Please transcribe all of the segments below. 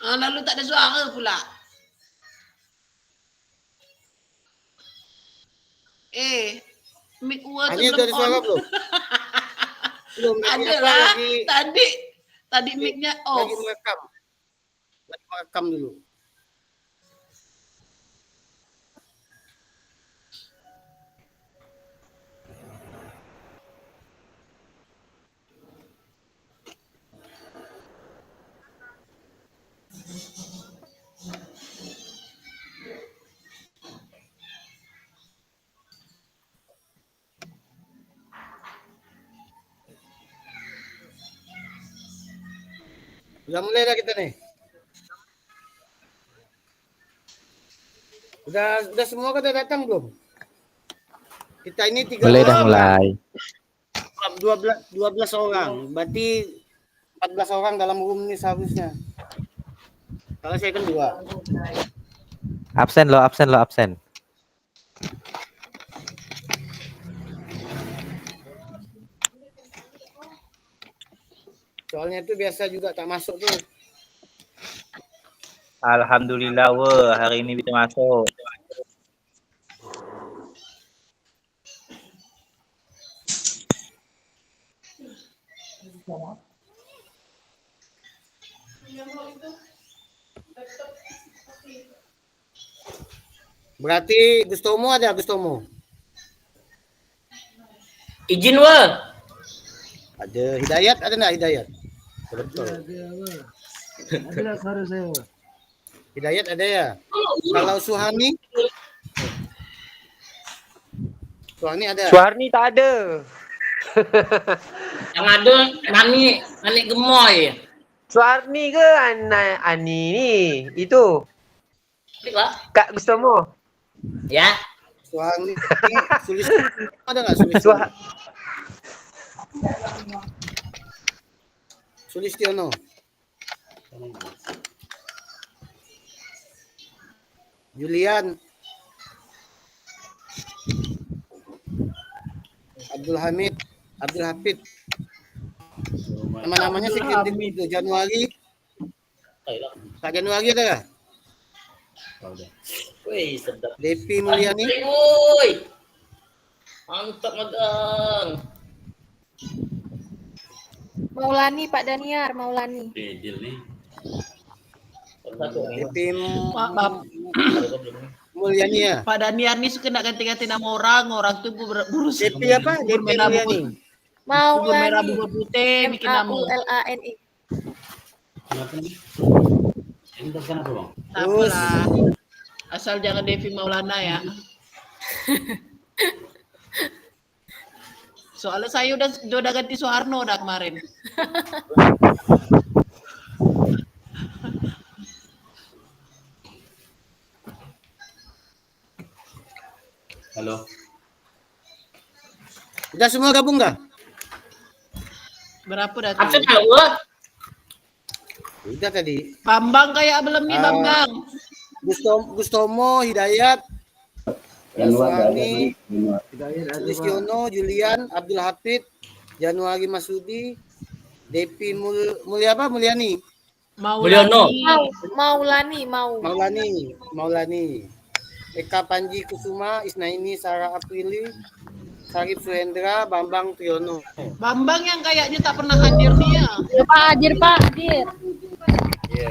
Lalu tak ada suara pula. Mic gua tuh Ini udah ada on. suara belum? Belum, lagi Ada apa? lah. Lagi Tadi mic-nya off. lagi merekam. Lagi merekam dulu. Udah mulai dah kita nih. Udah semua kan udah datang belum? Kita ini 3 Mulai dah orang. mulai. 12 orang. Berarti 14 orang dalam room ini seharusnya. Kalau saya kan 2. Absen lo, absen lo, absen. Soalnya itu biasa juga tak masuk tuh. Alhamdulillah hari ini bisa masuk. Berarti Gustomo ada Gustomo? Izin wa. Ada Hidayat, ada enggak Hidayat? Betul. Ada suara saya. Hidayat ada ya? Kalau Suhani? Suhani ada? Suharni tak ada. Yang ada Nani gemoy. Suharni ke Ani ni? Itu. Kak Gustomo. Ya. Suhani, ada nggak Sulistiono? Sulistiono. Julian. Abdul Hamid, Abdul Hafid. Nama-namanya sedikit Januari. Kak Januari ada nggak? Wih, sedap. Depi Mulyani. Woi. Mantap magang. Maulani, Pak Daniar, Maulani. Depi Maaf. Mulyani ya. Pak Daniar nih suka nak ganti-ganti nama orang tuh burus. Depi apa? Depi Mulyani. Bubur merah, Maulani. bubur putih, bikin nama. Maulani. Terus asal jangan Devi Maulana ya. Soalnya saya udah ganti Soeharno udah kemarin. Halo. Udah semua gabung nggak? Berapa dah? Absen tahu? Udah tadi. Bambang kayak belum nih Bambang. Gustomo, Hidayat, Suhani, Listiono, Julian, Abdul Hafid, Januari Masudi, Depi Mulyani. Maulani. Eka Panji Kusuma, Isnaini Sarah Aprili, Sarif Suhendra, Bambang Triono. Bambang yang kayaknya tak pernah hadir nih ya. Ya, Pak, hadir. Iya.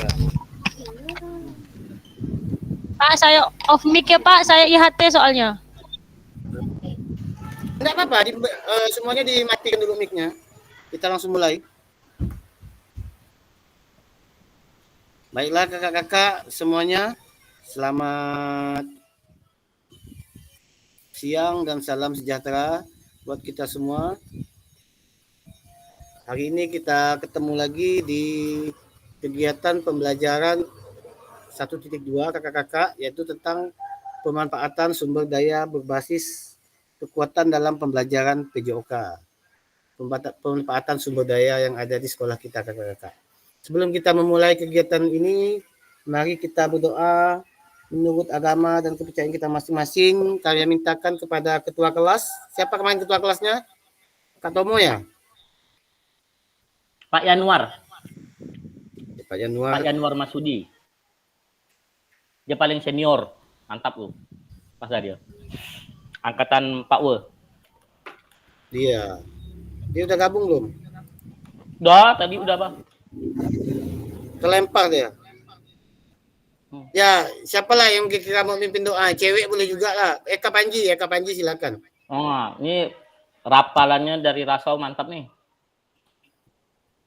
Pak, saya off mic ya, Pak. Saya IHT soalnya. Enggak apa-apa, semuanya dimatikan dulu mic-nya. Kita langsung mulai. Baiklah kakak-kakak semuanya, selamat siang dan salam sejahtera buat kita semua. Hari ini kita ketemu lagi di kegiatan pembelajaran 1.2 kakak-kakak, yaitu tentang pemanfaatan sumber daya berbasis kekuatan dalam pembelajaran PJOK. Pemanfaatan sumber daya yang ada di sekolah kita kakak-kakak. Sebelum kita memulai kegiatan ini, mari kita berdoa menurut agama dan kepercayaan kita masing-masing. Kalian mintakan kepada ketua kelas. Siapa kemarin ketua kelasnya? Kak Tomo ya? Pak Yanuar. Pak Januar. Pak Januar Masudi. Dia paling senior. Mantap lu. Pas dia. Angkatan Pak We. Dia udah gabung belum? Udah, tadi udah, Bang. Terlempar dia. Ya, siapalah yang kira mau mimpin doa? Cewek boleh juga lah. Eka Panji silakan. Oh, ini rapalannya dari Rasau mantap nih.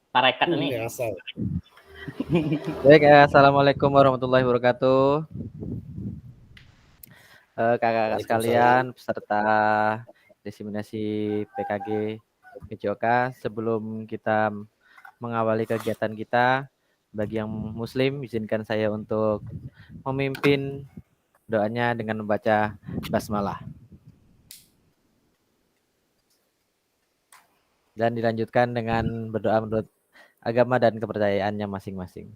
Tarekat ini. Asal. Baik, assalamualaikum warahmatullahi wabarakatuh. Kakak-kakak sekalian, peserta diseminasi PKG PJOK, sebelum kita mengawali kegiatan kita, bagi yang muslim, izinkan saya untuk memimpin doanya dengan membaca basmalah. Dan dilanjutkan dengan berdoa menurut agama dan kepercayaannya masing-masing.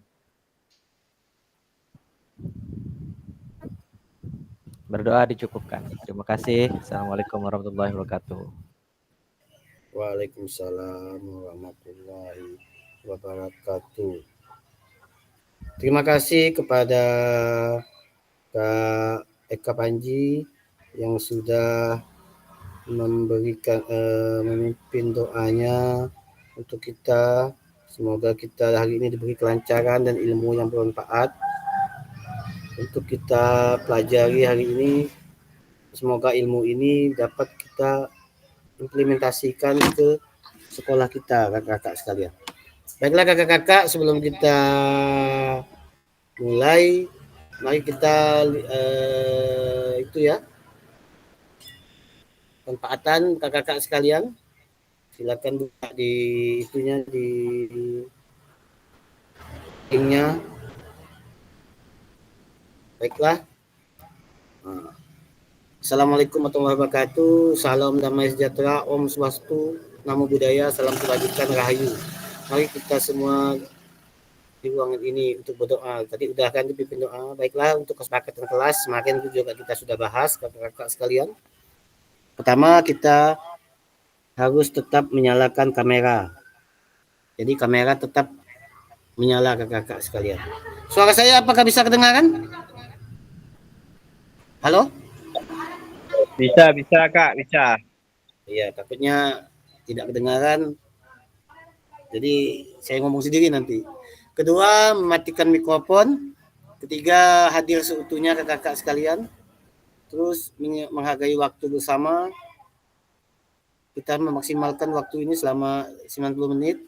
Berdoa dicukupkan. Terima kasih. Assalamualaikum warahmatullahi wabarakatuh. Waalaikumsalam warahmatullahi wabarakatuh. Terima kasih kepada Kak Eka Panji yang sudah memberikan memimpin doanya untuk kita. Semoga kita hari ini diberi kelancaran dan ilmu yang bermanfaat untuk kita pelajari hari ini. Semoga ilmu ini dapat kita implementasikan ke sekolah kita, kakak-kakak sekalian. Baiklah kakak-kakak, sebelum kita mulai, mari kita itu ya, manfaatan kakak-kakak sekalian. Silakan buka di itunya, di linknya. Baiklah. Assalamualaikum warahmatullahi wabarakatuh. Salam damai sejahtera, Om Swastiastu, Namo Buddhaya, salam kebajikan, rahayu. Mari kita semua di ruangan ini untuk berdoa. Tadi udah kan dipimpin doa. Baiklah, untuk kesepakatan kelas, semakin itu juga kita sudah bahas, kakak-kakak sekalian. Pertama, kita harus tetap menyalakan kamera. Jadi kamera tetap menyala, kakak-kakak sekalian. Suara saya apakah bisa kedengaran? Halo? Bisa Kak, bisa. Iya, takutnya tidak kedengaran. Jadi saya ngomong sendiri nanti. Kedua, mematikan mikrofon. Ketiga, hadir seutuhnya kakak-kakak sekalian. Terus menghargai waktu bersama. Kita memaksimalkan waktu ini selama 90 menit.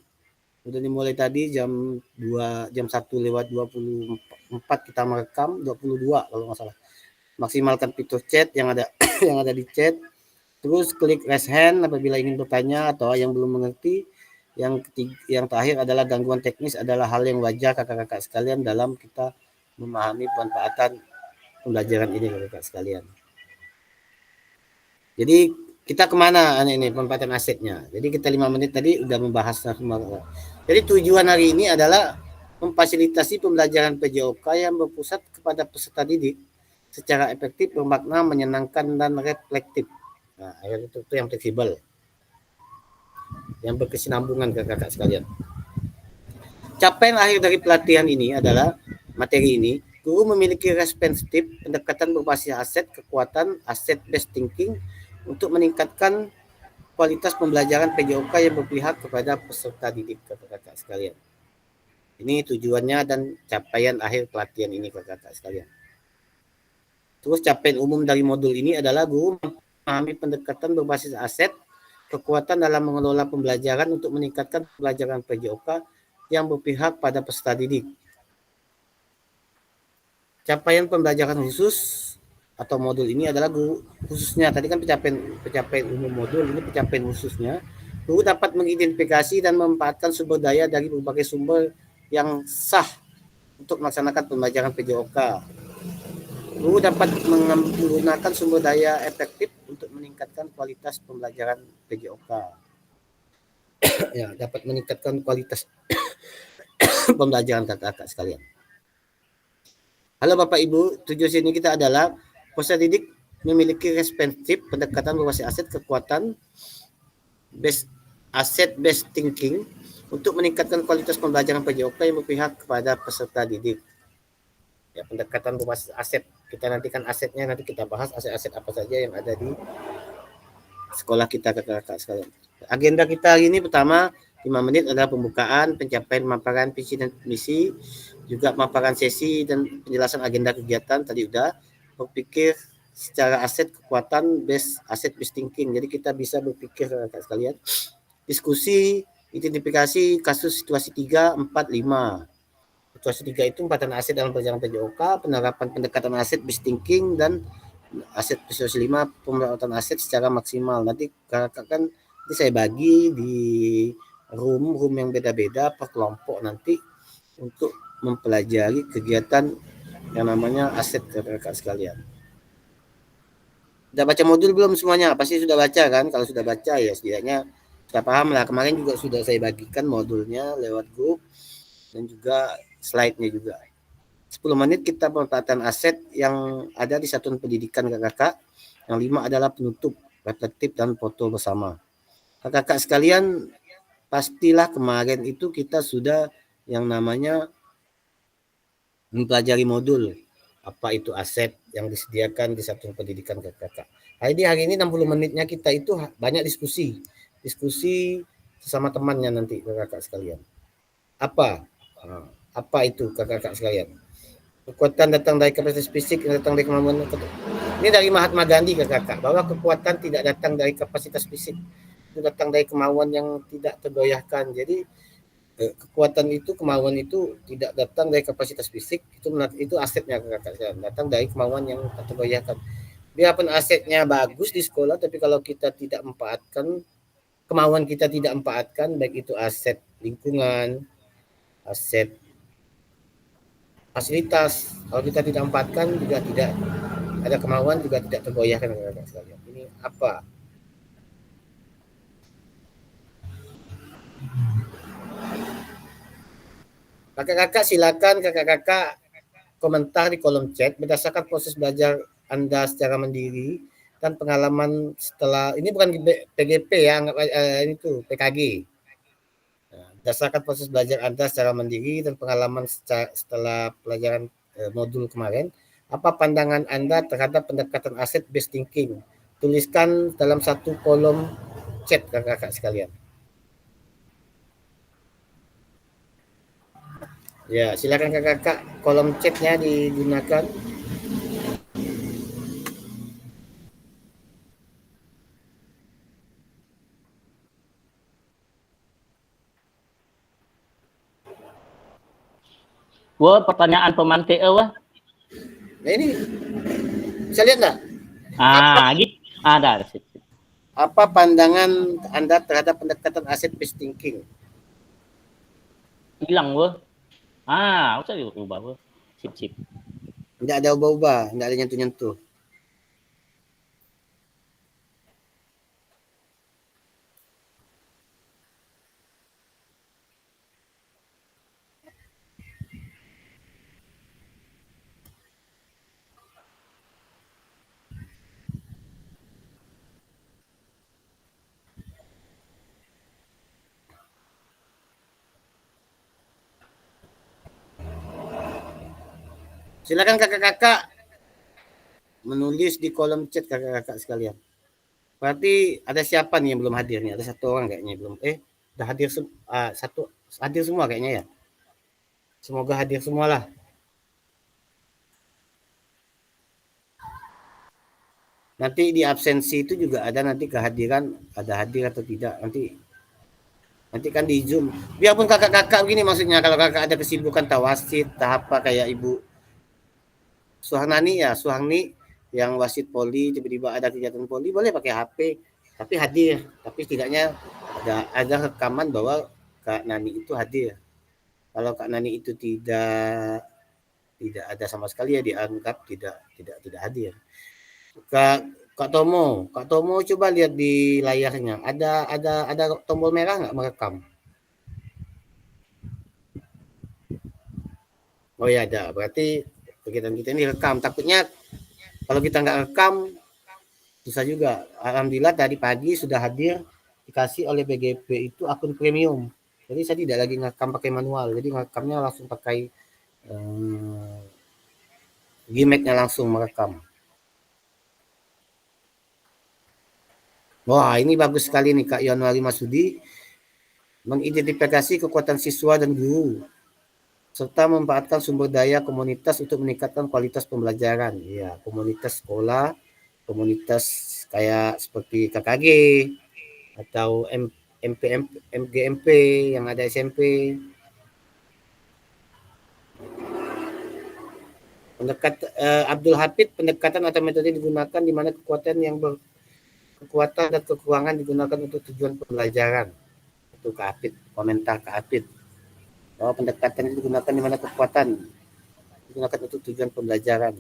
Udah dimulai tadi jam 1:24 kita merekam, 22 kalau nggak salah. Maksimalkan fitur chat yang ada yang ada di chat. Terus klik raise hand apabila ingin bertanya atau yang belum mengerti. Yang terakhir adalah gangguan teknis adalah hal yang wajar kakak-kakak sekalian dalam kita memahami pemanfaatan pembelajaran ini kakak-kakak sekalian. Jadi kita kemana ini pemanfaatan asetnya? Jadi kita 5 menit tadi udah membahas. Jadi tujuan hari ini adalah memfasilitasi pembelajaran PJOK yang berpusat kepada peserta didik secara efektif, bermakna, menyenangkan, dan reflektif. Nah, itu yang fleksibel, yang berkesinambungan kakak-kakak sekalian. Capaian akhir dari pelatihan ini adalah materi ini, guru memiliki responsif, pendekatan berbasis aset, kekuatan, aset based thinking untuk meningkatkan kualitas pembelajaran PJOK yang berpihak kepada peserta didik kakak-kakak sekalian. Ini tujuannya dan capaian akhir pelatihan ini kakak-kakak sekalian. Terus capaian umum dari modul ini adalah guru memahami pendekatan berbasis aset, kekuatan dalam mengelola pembelajaran untuk meningkatkan pembelajaran PJOK yang berpihak pada peserta didik. Capaian pembelajaran khusus atau modul ini adalah guru khususnya. Tadi kan pencapaian umum modul, ini pencapaian khususnya. Guru dapat mengidentifikasi dan memanfaatkan sumber daya dari berbagai sumber yang sah untuk melaksanakan pembelajaran PJOK. Guru dapat menggunakan sumber daya efektif untuk meningkatkan kualitas pembelajaran PJOK. Ya, dapat meningkatkan kualitas pembelajaran kakak-kakak sekalian. Halo Bapak Ibu, tujuan sini kita adalah peserta didik memiliki responsif, pendekatan berbasis aset, kekuatan, based thinking untuk meningkatkan kualitas pembelajaran PJOK yang berpihak kepada peserta didik. Ya, pendekatan berbasis aset. Kita nantikan asetnya, nanti kita bahas aset-aset apa saja yang ada di sekolah kita, kakak-kakak sekalian. Agenda kita hari ini pertama 5 menit adalah pembukaan, pencapaian pemaparan visi dan misi, juga pemaparan sesi dan penjelasan agenda kegiatan tadi udah. Berpikir secara aset kekuatan based thinking. Jadi kita bisa berpikir kakak sekalian. Diskusi, identifikasi kasus situasi 3, 4, 5. Situasi 3 itu empatan aset dalam perjalanan PJOK, penerapan pendekatan aset based thinking, dan aset situasi 5 pemerawatan aset secara maksimal. Nanti kakak kan nanti saya bagi di room yang beda-beda per kelompok nanti untuk mempelajari kegiatan yang namanya aset kakak sekalian. Sudah baca modul belum semuanya? Pasti sudah baca kan? Kalau sudah baca ya setidaknya sudah paham lah. Kemarin juga sudah saya bagikan modulnya lewat grup dan juga slide-nya juga. 10 menit kita pemanfaatan aset yang ada di satuan pendidikan kakak-kakak. Yang 5 adalah penutup, reflektif, dan foto bersama. Kakak-kakak sekalian, pastilah kemarin itu kita sudah yang namanya mempelajari modul. Apa itu aset yang disediakan di satuan pendidikan kakak-kakak. Hari ini 60 menitnya kita itu banyak diskusi sesama temannya nanti kakak-kakak sekalian. Apa itu kakak-kakak sekalian? Kekuatan datang dari kapasitas fisik, yang datang dari kemampuan. Ini dari Mahatma Gandhi kakak-kakak, bahwa kekuatan tidak datang dari kapasitas fisik, itu datang dari kemauan yang tidak tergoyahkan. Jadi kekuatan itu, kemauan itu tidak datang dari kapasitas fisik, itu asetnya kakak-kakak sekalian, datang dari kemauan yang tak tergoyahkan. Biarpun asetnya bagus di sekolah, tapi kalau kita tidak empatkan, kemauan kita tidak empatkan, baik itu aset lingkungan, aset fasilitas, kalau kita tidak empatkan juga tidak ada kemauan, juga tidak tergoyahkan kakak-kakak sekalian. Ini apa? Kakak-kakak silakan kakak-kakak komentar di kolom chat berdasarkan proses belajar Anda secara mandiri dan pengalaman setelah ini, bukan PGP ya, ini tuh PKG. Berdasarkan proses belajar Anda secara mandiri dan pengalaman setelah pelajaran modul kemarin, apa pandangan Anda terhadap pendekatan aset based thinking? Tuliskan dalam satu kolom chat kakak-kakak sekalian. Ya, silakan kakak-kakak kolom chatnya digunakan. Wah, pertanyaan pemantik wah. Nah ini bisa lihat nggak? Gitu. Ada. Apa pandangan Anda terhadap pendekatan aset based thinking? Hilang wah. Usah diubah wah. Sip. Tidak ada ubah-ubah, tidak ada nyentuh-nyentuh. Silakan kakak-kakak menulis di kolom chat kakak-kakak sekalian. Berarti ada siapa nih yang belum hadir nih? Ada satu orang kayaknya belum. Udah hadir hadir semua kayaknya ya. Semoga hadir semualah. Nanti di absensi itu juga ada nanti kehadiran, ada hadir atau tidak. Nanti kan di Zoom. Biarpun kakak-kakak begini maksudnya, kalau kakak ada kesibukan tawasit, tahap apa kayak Ibu Suharni yang wasit poli, tiba-tiba ada kegiatan poli, boleh pakai HP, tapi hadir. Tapi setidaknya ada rekaman bahwa Kak Nani itu hadir. Kalau Kak Nani itu tidak ada sama sekali ya, dianggap tidak hadir. Kak Tomo coba lihat di layarnya, ada tombol merah nggak merekam? Oh ya ada, berarti kegiatan kita ini rekam. Takutnya kalau kita nggak rekam susah juga. Alhamdulillah tadi pagi sudah hadir, dikasih oleh BGP itu akun premium. Jadi saya tidak lagi ngerekam pakai manual, jadi ngerekamnya langsung pakai Gmax-nya langsung merekam. Wah, ini bagus sekali nih Kak Yanuari Masudi. Mengidentifikasi kekuatan siswa dan guru, serta memanfaatkan sumber daya komunitas untuk meningkatkan kualitas pembelajaran. Ya, komunitas sekolah, komunitas kayak seperti KKG atau MGMP yang ada SMP. Abdul Hafid, pendekatan atau metode digunakan di mana kekuatan dan kekurangan digunakan untuk tujuan pembelajaran. Itu Kak Hafid, komentar Kak Hafid. Bahwa pendekatan itu digunakan di mana kekuatan digunakan untuk tujuan pembelajaran.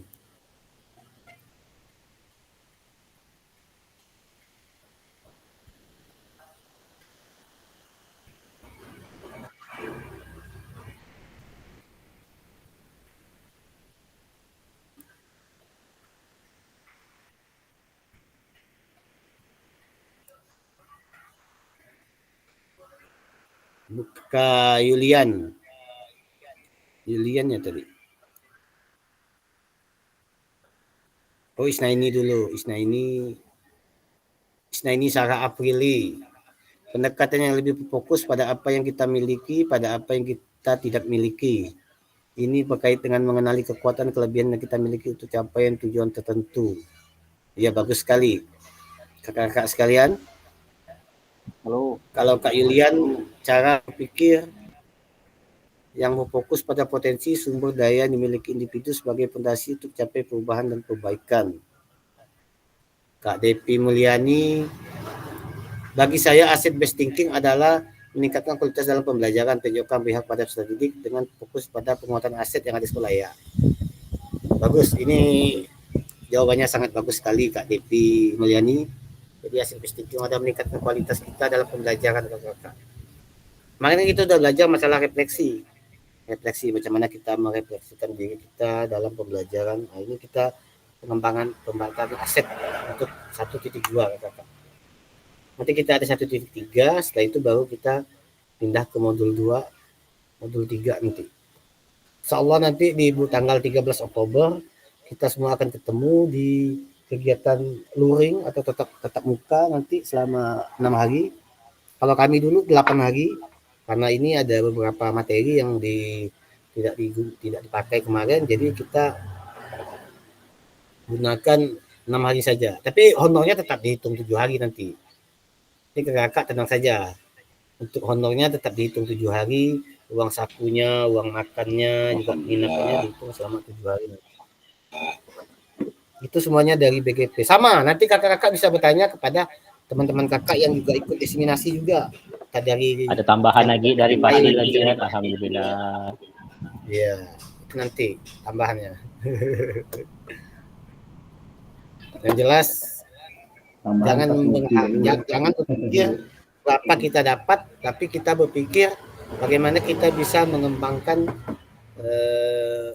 Kak Yulian ya tadi. Oh, Isnaini dulu. Isnaini Sarah Aprili. Pendekatan yang lebih fokus pada apa yang kita miliki, pada apa yang kita tidak miliki. Ini berkait dengan mengenali kekuatan kelebihan yang kita miliki untuk capaian tujuan tertentu. Ya, bagus sekali. Kakak-kakak sekalian. Halo. Kalau Kak Yulian, cara berpikir yang berfokus pada potensi sumber daya yang dimiliki individu sebagai fondasi untuk capai perubahan dan perbaikan. Kak Depi Mulyani, bagi saya aset based thinking adalah meningkatkan kualitas dalam pembelajaran, PJOK pihak pada peserta didik dengan fokus pada penguatan aset yang ada di sekolah ya. Bagus, ini jawabannya sangat bagus sekali Kak Depi Mulyani. Jadi aset based thinking ada meningkatkan kualitas kita dalam pembelajaran kakak-kakak. Makanya kita udah belajar masalah refleksi bagaimana mana kita merefleksikan diri kita dalam pembelajaran. Nah, ini kita pengembangan aset untuk 1.2 kakak. Nanti kita ada 1.3, setelah itu baru kita pindah ke modul 2, modul 3 nanti. Insyaallah nanti di tanggal 13 Oktober kita semua akan ketemu di kegiatan luring atau tetap muka nanti selama 6 hari. Kalau kami dulu 8 hari karena ini ada beberapa materi yang tidak dipakai kemarin, jadi kita gunakan 6 hari saja. Tapi honornya tetap dihitung 7 hari nanti. Ini kakak tenang saja. Untuk honornya tetap dihitung 7 hari, uang sakunya, uang makannya, juga penginapannya dihitung selama 7 hari nanti. Itu semuanya dari BGP. Sama, nanti kakak-kakak bisa bertanya kepada teman-teman kakak yang juga ikut diseminasi juga. Ada tambahan lagi dari Fasil lagi. Alhamdulillah. Iya, itu nanti tambahannya. Yang jelas jangan berpikir berapa kita dapat, tapi kita berpikir bagaimana kita bisa mengembangkan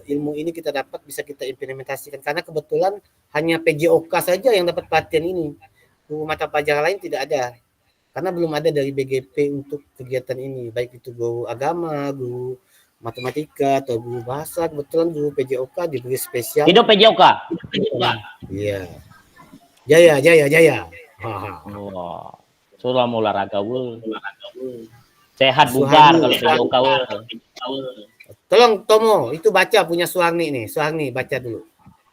ilmu ini kita dapat bisa kita implementasikan, karena kebetulan hanya PJOK saja yang dapat pelatihan ini. Guru mata pelajaran lain tidak ada, karena belum ada dari BGP untuk kegiatan ini, baik itu guru agama, guru matematika atau guru bahasa. Kebetulan guru PJOK diberi spesial. Hidup PJOK. Iya. Jaya. Wah. Suruh olahraga wul. Sehat bugar kalau PJOK wul. Tolong Tomo, itu baca punya Suharni nih. Suharni baca dulu.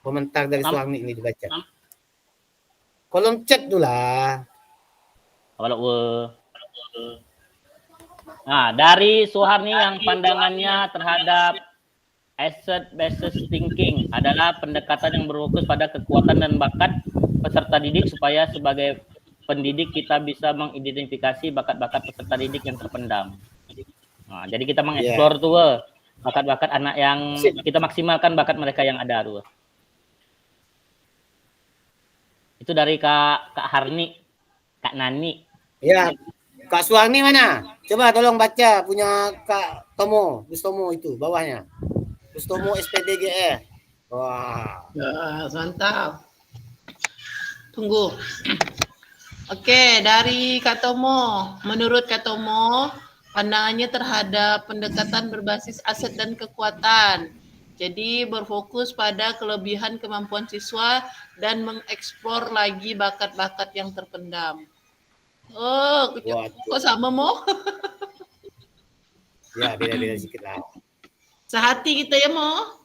Komentar dari Suharni ini dibaca. Kolom chat dulu lah. Kalau nah, dari Suharni yang pandangannya terhadap asset based thinking adalah pendekatan yang berfokus pada kekuatan dan bakat peserta didik supaya sebagai pendidik kita bisa mengidentifikasi bakat-bakat peserta didik yang terpendam. Nah, jadi kita mengeksplor tuh bakat-bakat anak yang kita maksimalkan bakat mereka yang ada tuh. Itu dari Kak Harni, Kak Nani. Ya, Kak Suharni mana? Coba tolong baca punya Kak Tomo, Gustomo itu bawahnya. Gustomo SPDGR. Wah. Ya, mantap. Tunggu. Oke, dari Kak Tomo. Menurut Kak Tomo, pandangannya terhadap pendekatan berbasis aset dan kekuatan. Jadi berfokus pada kelebihan kemampuan siswa dan mengeksplor lagi bakat-bakat yang terpendam. Oh, kok sama Mo? Ya, beda-beda sedikit lah. Sehati kita ya Mo.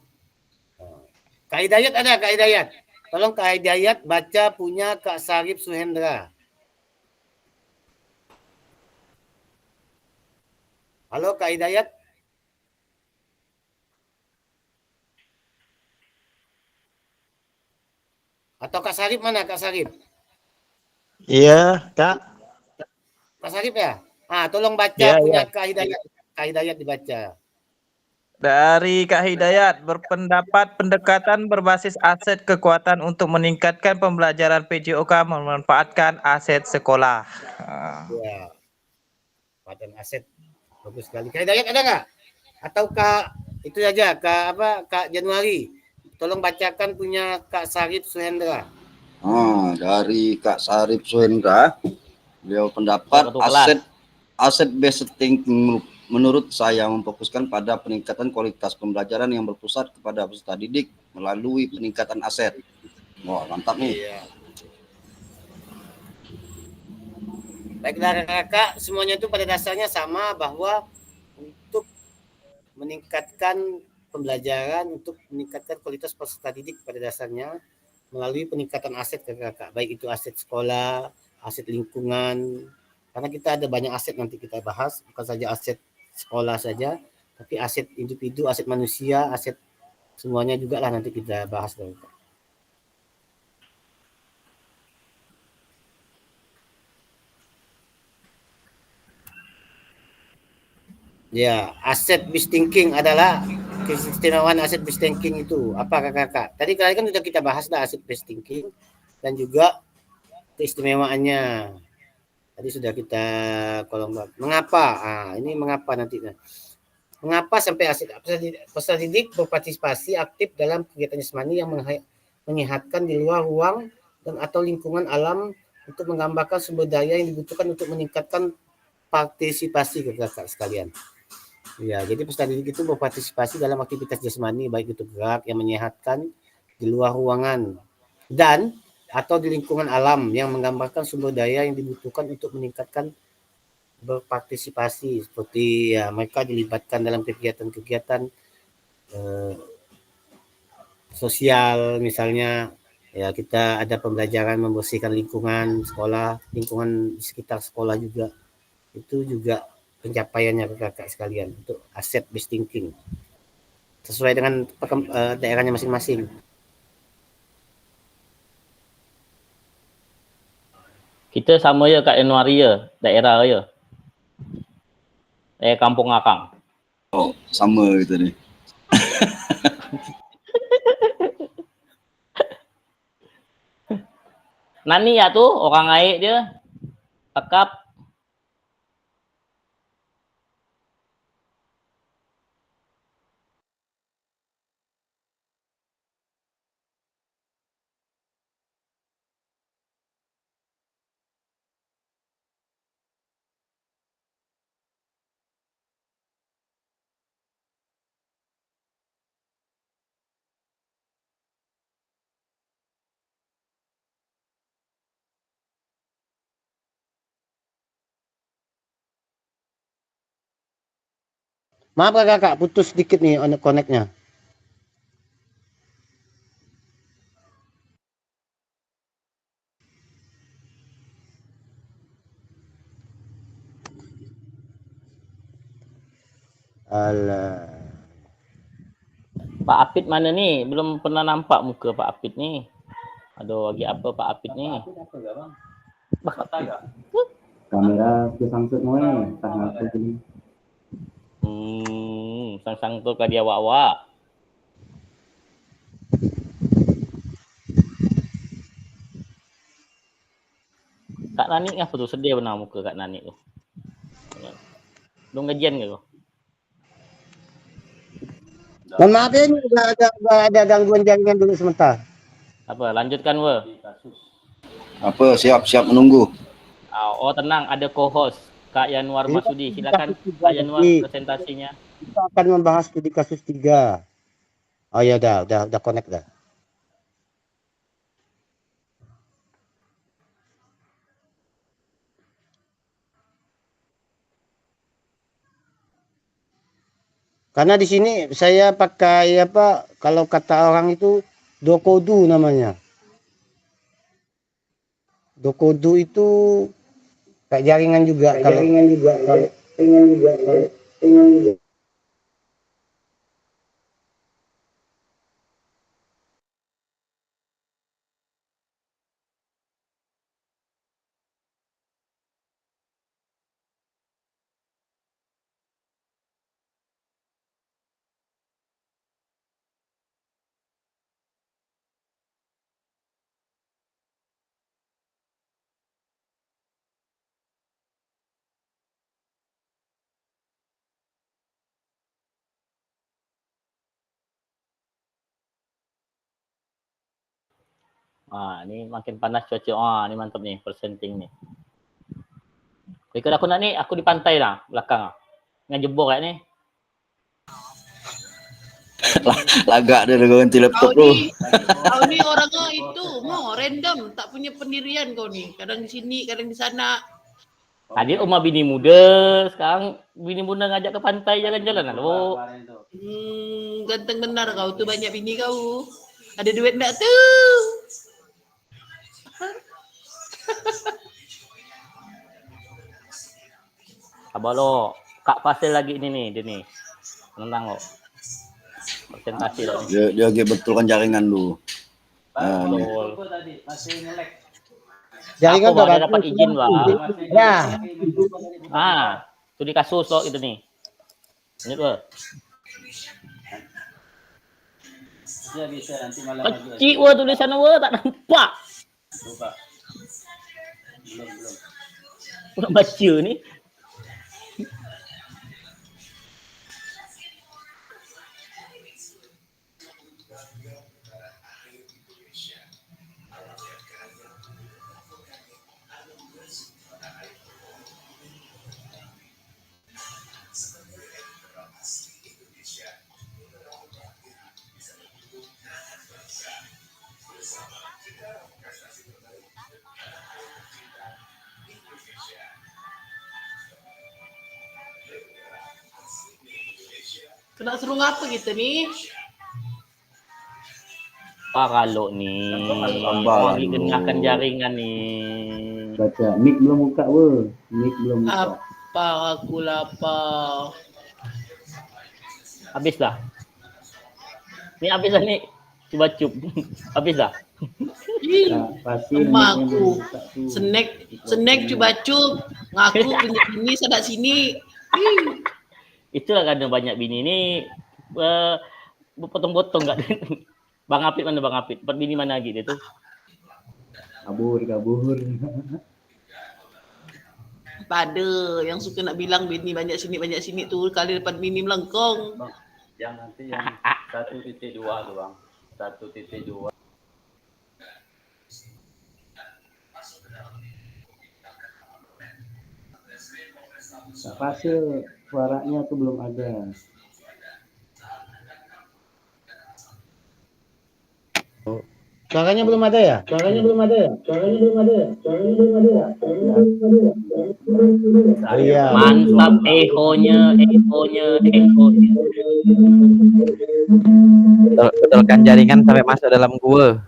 Kak Hidayat ada, Kak Hidayat. Tolong Kak Hidayat baca punya Kak Sarip Suhendra. Halo Kak Hidayat. Atau Kak Sarip mana Kak Sarip? Iya, Kak. Kak Sarip ya? Tolong baca Ya, punya ya. Kak Hidayat. Kak Hidayat dibaca. Dari Kak Hidayat, berpendapat pendekatan berbasis aset kekuatan untuk meningkatkan pembelajaran PJOK memanfaatkan aset sekolah. Ya. Padan aset. Bagus sekali. Kak Hidayat ada nggak? Atau Kak itu saja Kak Januari. Tolong bacakan punya Kak Sarip Suhendra. Dari Kak Sarip Suhendra, beliau pendapat aset based thinking menurut saya memfokuskan pada peningkatan kualitas pembelajaran yang berpusat kepada peserta didik melalui peningkatan aset. Wah, mantap nih. Iya. Baiklah kakak, semuanya itu pada dasarnya sama bahwa untuk meningkatkan pembelajaran, untuk meningkatkan kualitas peserta didik pada dasarnya melalui peningkatan aset kakak, baik itu aset sekolah, aset lingkungan, karena kita ada banyak aset nanti kita bahas, bukan saja aset sekolah saja, tapi aset individu, aset manusia, aset semuanya juga lah nanti kita bahas kakak. Ya, aset based thinking adalah keistimewaan aset based thinking itu. Apa kakak? Tadi kalian kan sudah kita bahas lah aset based thinking dan juga keistimewaannya. Tadi sudah kita kolom mengapa? Ini mengapa nanti. Mengapa sampai aset peserta didik berpartisipasi aktif dalam kegiatan jasmani yang menyehatkan di luar ruang dan atau lingkungan alam untuk menggambarkan sumber daya yang dibutuhkan untuk meningkatkan partisipasi kakak sekalian. Ya, jadi peserta didik itu berpartisipasi dalam aktivitas jasmani baik itu gerak yang menyehatkan di luar ruangan dan atau di lingkungan alam yang menggambarkan sumber daya yang dibutuhkan untuk meningkatkan berpartisipasi seperti ya mereka dilibatkan dalam kegiatan-kegiatan sosial misalnya ya kita ada pembelajaran membersihkan lingkungan sekolah, lingkungan di sekitar sekolah juga itu juga pencapaiannya kakak sekalian untuk aset based thinking sesuai dengan daerahnya masing-masing. Kita sama ya Kak Januari ya, daerah ya. Kampung Akang. Oh, sama gitu nih. Nani ya tuh orang aik dia. Akap. Maaf kakak, putus sedikit nih connect-nya. Alah. Pak Apit mana nih? Belum pernah nampak muka Pak Apit nih. Aduh, lagi apa Pak Apit nih? Kamera kesangkut semua tanggal ini. Sang-sang tuh ke dia wak-wak. Kak Nani apa tuh? Sedih benar muka Kak Nani tuh. Lu ngajian gak tuh? Mohon maaf ya, ini udah ada gangguan jaringan dulu sebentar. Apa? Lanjutkan we. Apa siap menunggu. Oh tenang, ada co-host. Kak Yanuar Ini kan Masudi. studi Silakan kasus tiga Kak Yanuar tadi. presentasinya. Kita akan membahas studi kasus 3. Oh ya udah connect dah. Karena di sini saya pakai apa kalau kata orang itu dokodu namanya. Dokodu itu kayak jaringan juga kalau Ini makin panas cuaca. Ini mantap nih presenting nih. Ikut aku nak nih, aku di pantai lah belakang. Ngejebok kayak nih. Lagak dia ganti laptop Kau tu. ni orangnya itu mau random, tak punya pendirian kau ni. Kadang di sini, kadang di sana. Tadi rumah bini muda, sekarang bini muda ngajak ke pantai jalan-jalan. Halo. Ganteng benar kau tu, banyak bini kau. Ada duit enggak tuh? Abang lo, Kak Fasil lagi ini nih, dia nih. Menang lo. Presentasi lo nih. Dia betulkan jaringan lu. Betul. jaringan Aku baru dapat izin, Bang. Ya. Studi kasus lo itu nih. Ini tuh. Ya bisa nanti malam lagi. Kecil wah tulisan wah tak nampak. Lupa. Belum. Nak baca ni. Kena suruh ngapa kita ni? Kalau ni Tambah lagi dulu. kenakan jaringan ni. Baca, mic belum buka weh. Mic belum buka. Apa aku lapar. Habis dah. Ni habis dah ni. Cuba cup. Habis dah. Pasti Emak aku. Snack cuba-cup. Ngaku punya bini sadak sini. Itulah kadang banyak bini ni berpotong-potong kat dia. Bang Apit mana Bang Apit? Dapat bini mana lagi dia tu? Kabur. Pada yang suka nak bilang bini banyak sini tu kali dapat bini melengkong. Yang nanti yang 1.2 tu bang. 1.2. Fasil suaranya tuh belum ada. Suaranya belum ada ya? Iya. Mantap ehonya. Betulkan jaringan sampai masuk dalam gua.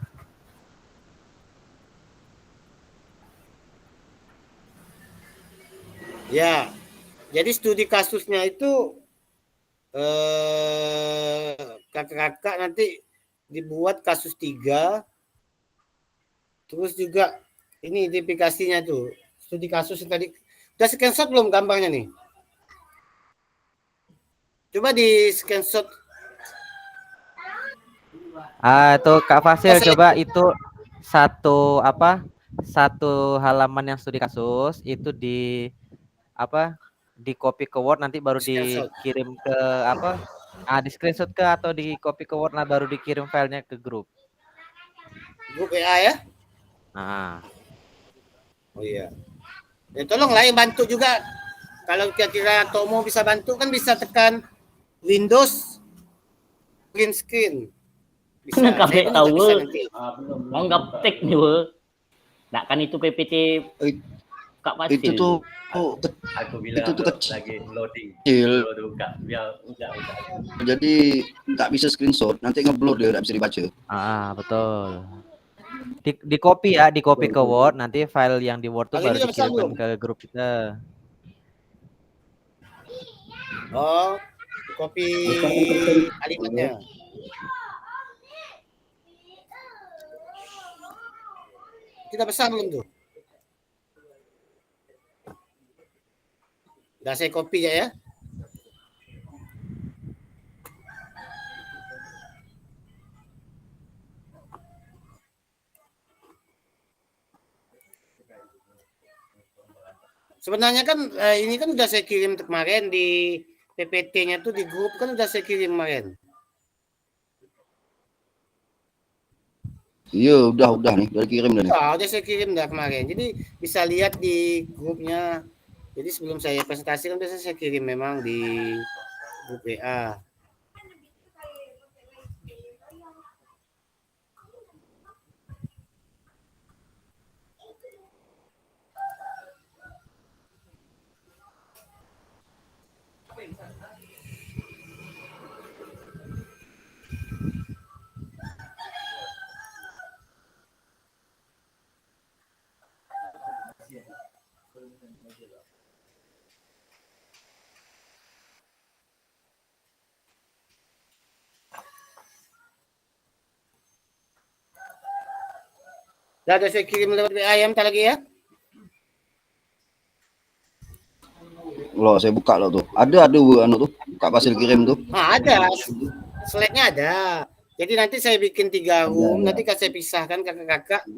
Ya. Jadi studi kasusnya itu kakak-kakak nanti dibuat kasus 3. Terus juga ini identifikasinya tuh. Studi kasus yang tadi. Udah screenshot belum gambarnya nih? Coba di screenshot. Itu Kak Fasil coba itu satu halaman yang studi kasus itu di copy ke Word nanti baru dikirim ke di screenshot ke atau di copy ke Word baru dikirim filenya ke grup WA ya? Nah. Oh iya. Ya tolonglah yang bantu juga Kalau kira-kira Tomo bisa bantu kan bisa tekan Windows green screen. Bisa. Kabeh Saya pun tahu. juga bisa nanti. Mau gaptek nih we. Nak kan itu PPT Kak Fasil. Itu tuh Aku bilang itu tuh lagi loading. kecil. Buka. Biar udah. Jadi nggak bisa screenshot, nanti ngeblur dia nggak bisa dibaca. Betul. Di copy ya, di copy ke Word, nanti file yang di Word itu Kalau baru ini udah besar dikirimkan belum? ke grup kita. Oh, copy kalimatnya. Kita besar belum tuh? Udah saya copy ya. Sebenarnya kan ini kan udah saya kirim kemarin di PPT-nya tuh di grup kan udah saya kirim kemarin. Iya, udah nih, udah kirim nih. Udah saya kirim dah kemarin. Jadi bisa lihat di grupnya. Jadi sebelum saya presentasi kan biasanya saya kirim memang di grup WA. Dah ada saya kirim lewat WA ya, bentar lagi ya. Loh, saya buka loh tuh. Ada anu tuh, Kak Fasil kirim tuh. Ada. Slide-nya ada. Jadi nanti saya bikin 3 room, nanti saya pisahkan kakak-kakak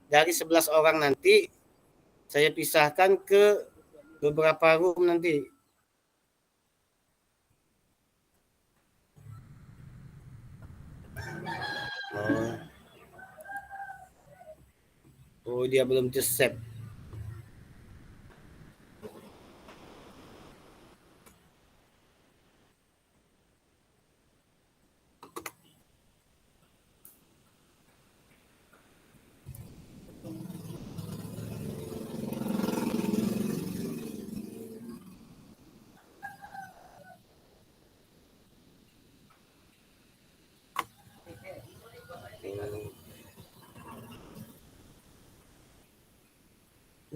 dari 11 orang nanti saya pisahkan ke beberapa room nanti. Oh, dia belum save.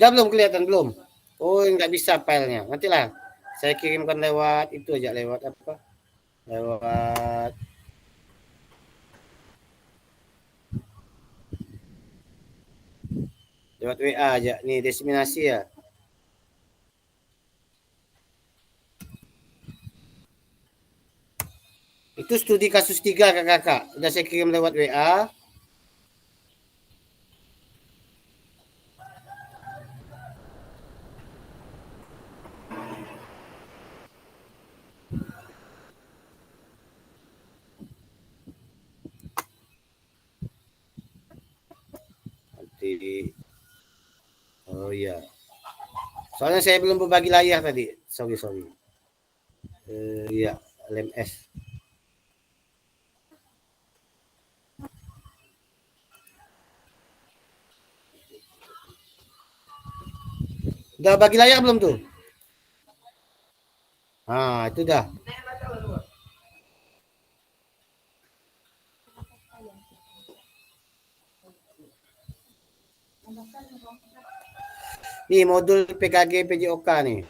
Udah belum kelihatan belum? Oh, nggak bisa filenya. Nantilah saya kirimkan lewat itu aja, lewat apa? Lewat WA aja. Nih diseminasi ya. Itu studi kasus 3 kakak-kakak. Udah saya kirim lewat WA. Oh iya. Soalnya saya belum berbagi layar tadi. Sorry. Iya, LMS. Udah bagi layar belum tuh? Ah, itu dah. Nih modul PKG PJOK nih.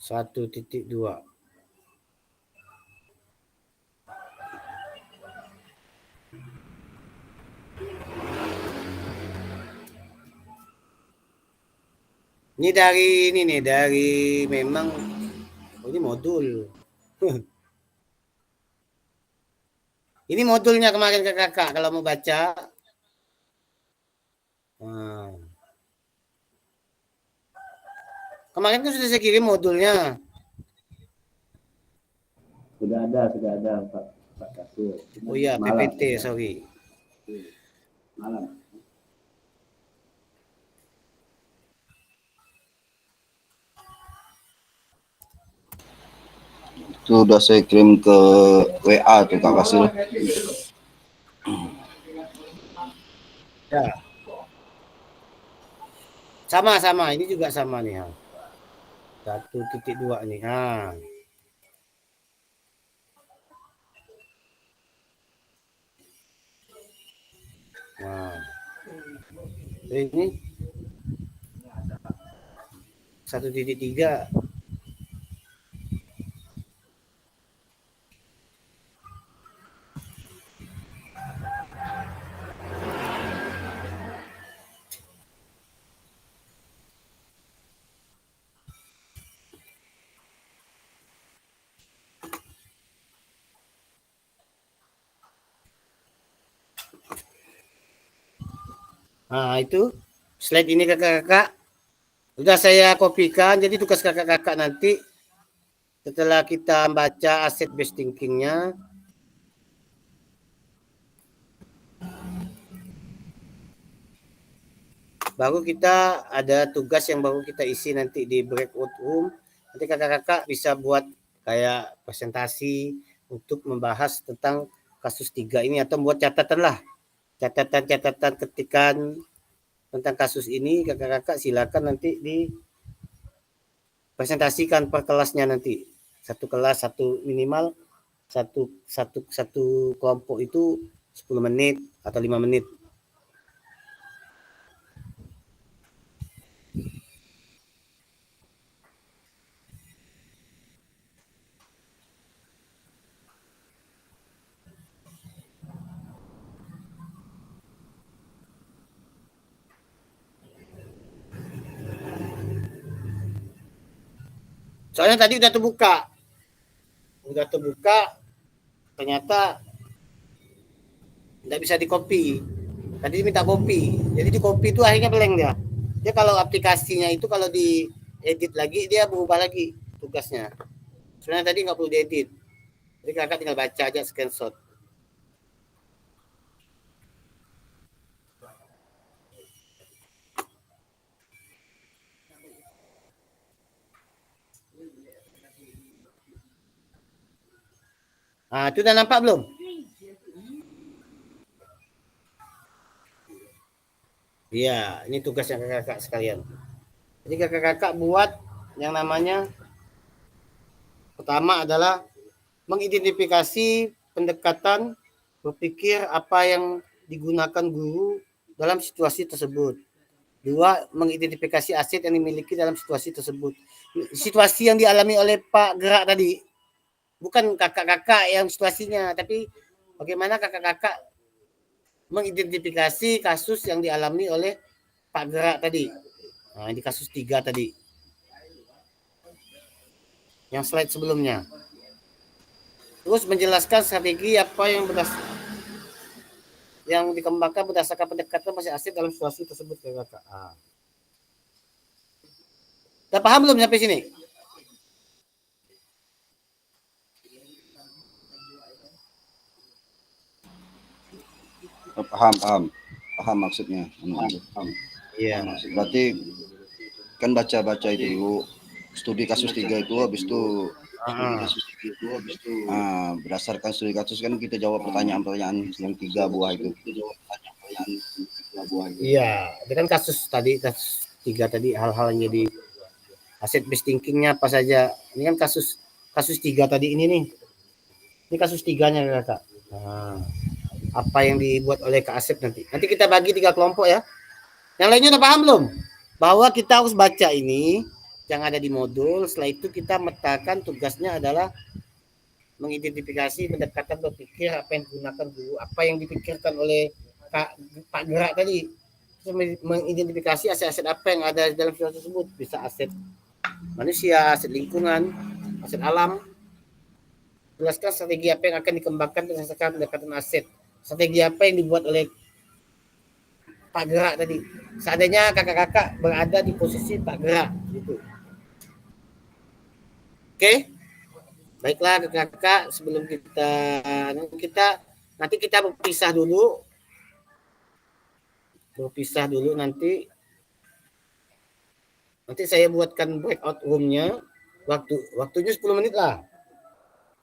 Satu titik dua. Ini dari memang ini modul. Ini modulnya kemarin ke kakak kalau mau baca. Kemarin kan sudah saya kirim modulnya. Sudah ada Pak Kasur. Oh iya, PPT, sorry. Malam. Itu udah saya kirim ke WA tuh Kak Kasir. Ya. Sama, ini juga sama nih. 1.2 nih. Nah, ini 1.3. Nah, itu slide ini kakak-kakak sudah saya kopikan, jadi tugas kakak-kakak nanti setelah kita baca asset based thinking-nya, baru kita ada tugas yang baru kita isi nanti di breakout room. Nanti kakak-kakak bisa buat kayak presentasi untuk membahas tentang kasus 3 ini atau buat catatan lah. Catatan ketikan tentang kasus ini kakak-kakak silakan nanti dipresentasikan per kelasnya nanti. Satu kelas minimal satu kelompok itu 10 menit atau 5 menit. Soalnya tadi udah terbuka, ternyata nggak bisa di copy. Tadi diminta copy, jadi di copy itu akhirnya blank dia. Dia kalau aplikasinya itu kalau di edit lagi dia berubah lagi tugasnya. Sebenarnya tadi nggak perlu diedit, jadi kakak tinggal baca aja screenshot. Nah, itu udah nampak belum? Iya, ini tugasnya kakak-kakak sekalian. Jadi kakak-kakak buat yang namanya pertama adalah mengidentifikasi pendekatan berpikir apa yang digunakan guru dalam situasi tersebut. 2, mengidentifikasi aset yang dimiliki dalam situasi tersebut. Situasi yang dialami oleh Pak Gerak tadi, bukan kakak-kakak yang situasinya, tapi bagaimana kakak-kakak mengidentifikasi kasus yang dialami oleh Pak Gerak tadi. Nah, di kasus 3 tadi. Yang slide sebelumnya. Terus menjelaskan strategi apa yang dikembangkan berdasarkan pendekatan masih aset dalam situasi tersebut kakak. Udah paham belum sampai sini? Paham maksudnya. Iya. Berarti kan baca itu dulu, studi kasus 3 itu habis itu berdasarkan studi kasus kan kita jawab pertanyaan-pertanyaan yang 3 buah itu. Iya, itu kan kasus 3 tadi, hal-hal yang jadi asset based thinking-nya apa saja. Ini kan kasus 3 tadi ini nih. Ini kasus 3-nya kakak. Nah, apa yang dibuat oleh Kak Asep nanti. Nanti kita bagi 3 kelompok ya. Yang lainnya udah paham belum? Bahwa kita harus baca ini yang ada di modul. Setelah itu kita metakan tugasnya adalah mengidentifikasi pendekatan berpikir apa yang digunakan guru, apa yang dipikirkan oleh Pak Gerak tadi. Mengidentifikasi aset-aset apa yang ada dalam situasi tersebut. Bisa aset manusia, aset lingkungan, aset alam. Jelaskan strategi apa yang akan dikembangkan berdasarkan pendekatan aset. Strategi apa yang dibuat oleh Pak Gerak tadi. Seandainya kakak-kakak berada di posisi Pak Gerak gitu. Oke? Baiklah kakak-kakak, sebelum nanti kita berpisah dulu. Nanti saya buatkan breakout room-nya. Waktunya 10 menit lah.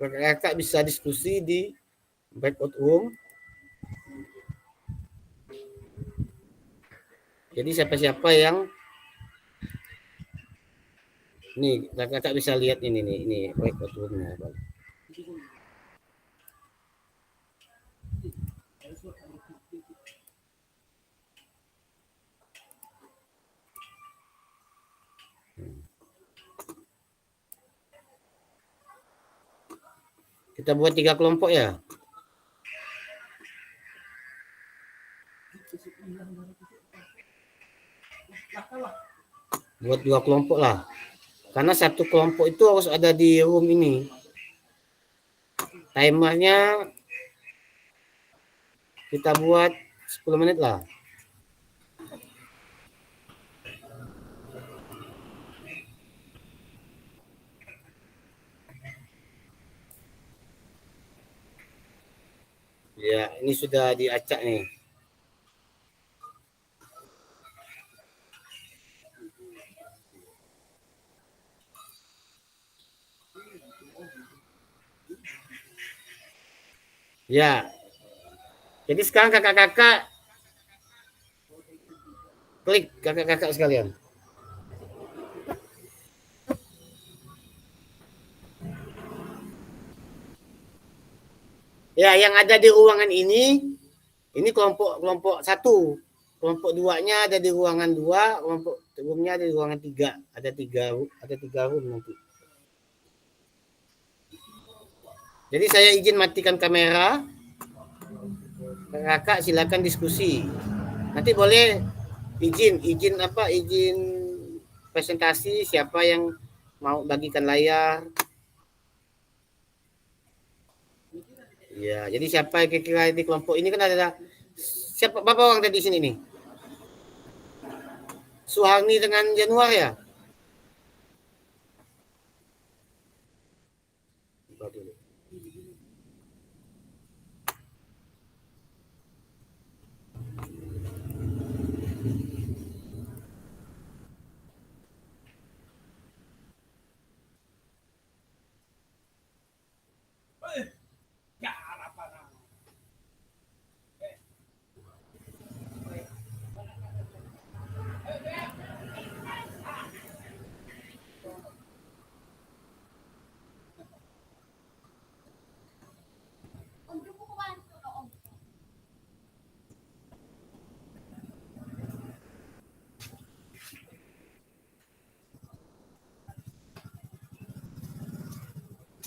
Kakak bisa diskusi di breakout room. Jadi siapa-siapa yang nih kakak bisa lihat ini breakout room-nya. Kita buat 3 kelompok ya. Buat 2 kelompok lah. Karena satu kelompok itu harus ada di room ini. Timernya kita buat 10 menit lah. Ya, ini sudah diacak nih. Ya. Jadi sekarang kakak-kakak klik kakak-kakak sekalian. Ya, yang ada di ruangan ini kelompok 1. Kelompok 2-nya ada di ruangan 2, kelompok roomnya ada di ruangan 3. Ada tiga room nanti. Jadi saya izin matikan kamera. Kakak silakan diskusi. Nanti boleh izin presentasi, siapa yang mau bagikan layar. Ya, jadi siapa kira-kira di kelompok ini kan ada siapa berapa orang tadi di sini nih? Suharni dengan Januar ya?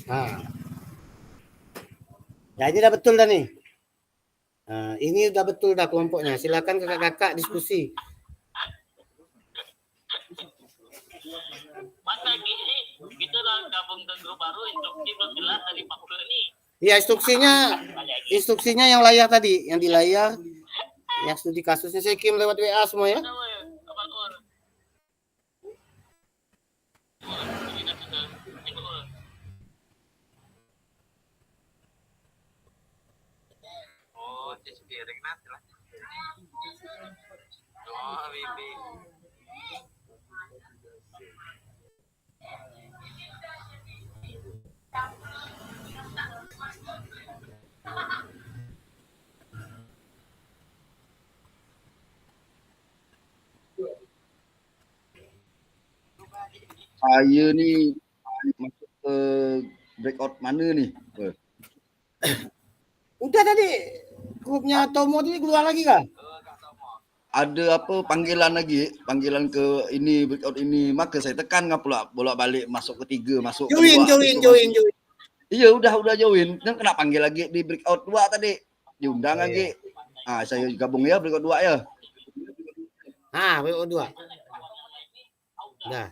Nah. Ya, ini udah betul dah nih. Nah, ini udah betul dah kelompoknya. Silakan kakak-kakak diskusi. Mas lagi kita gabung ke grup baru, instruksi belum jelas dari Pak Guru ini. Iya, instruksinya yang layar tadi, yang di layar, yang studi kasusnya saya kirim lewat WA semua ya. Saya nih masuk ke breakout mana nih? Udah tadi grupnya Tomo tadi keluar lagi kah? Ada apa panggilan ke ini breakout ini, maka saya tekan nggak pula bolak-balik masuk ketiga, masuk join. Iya udah join, dan kena panggil lagi di breakout 2 tadi, diundang lagi. Saya gabung ya breakout 2 ya. Breakout 2. Nah.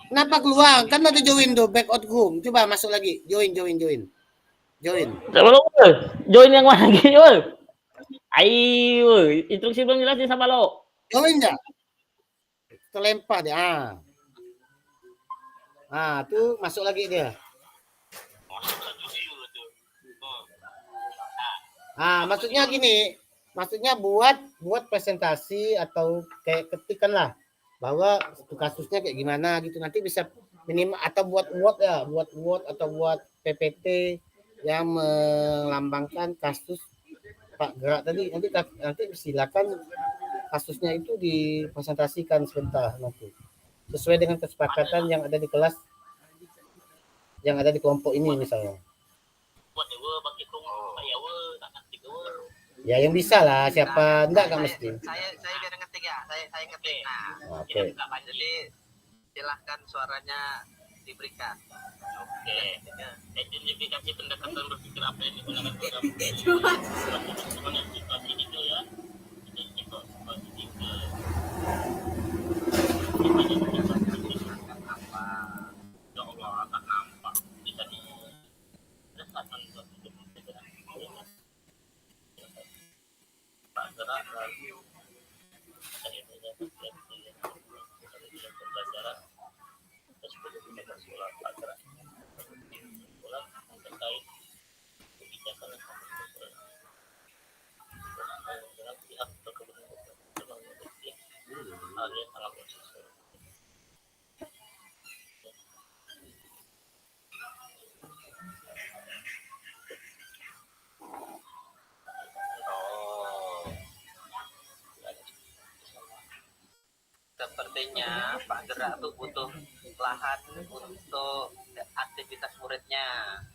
Kenapa keluar? Kan ada join tuh, back out room. Coba masuk lagi. Join. Join. Belum, join yang mana lagi, woi? Ayo, instruksi belum jelasin sama lo. Join enggak? Terlempar dia. Tuh masuk lagi dia. Maksudnya gini. Maksudnya buat presentasi atau kayak ketikan lah bahwa kasusnya kayak gimana gitu, nanti bisa minimal atau buat Word atau buat PPT yang melambangkan kasus Pak Gerak tadi. Nanti silakan kasusnya itu dipresentasikan sebentar nanti sesuai dengan kesepakatan yang ada di kelas, yang ada di kelompok ini misalnya. Ya yang bisa lah, siapa enggak mesti. Saya biar ngetik ya. Saya ngetik. Nah, Oke. jadi silahkan suaranya diberikan. Oke. Identifikasi pendekatan berpikir apa yang digunakan program situasi itu ya. Situasi itu. Ya Allah, tak nampak. Bisa di rasakan Pak Gerak lalu pembelajaran sekolah Pak Gerak terkait kebijakan dalam pihak berkepentingan hal yang sangat konsisten. Sepertinya Pak Gerak tuh butuh lahan untuk aktivitas muridnya.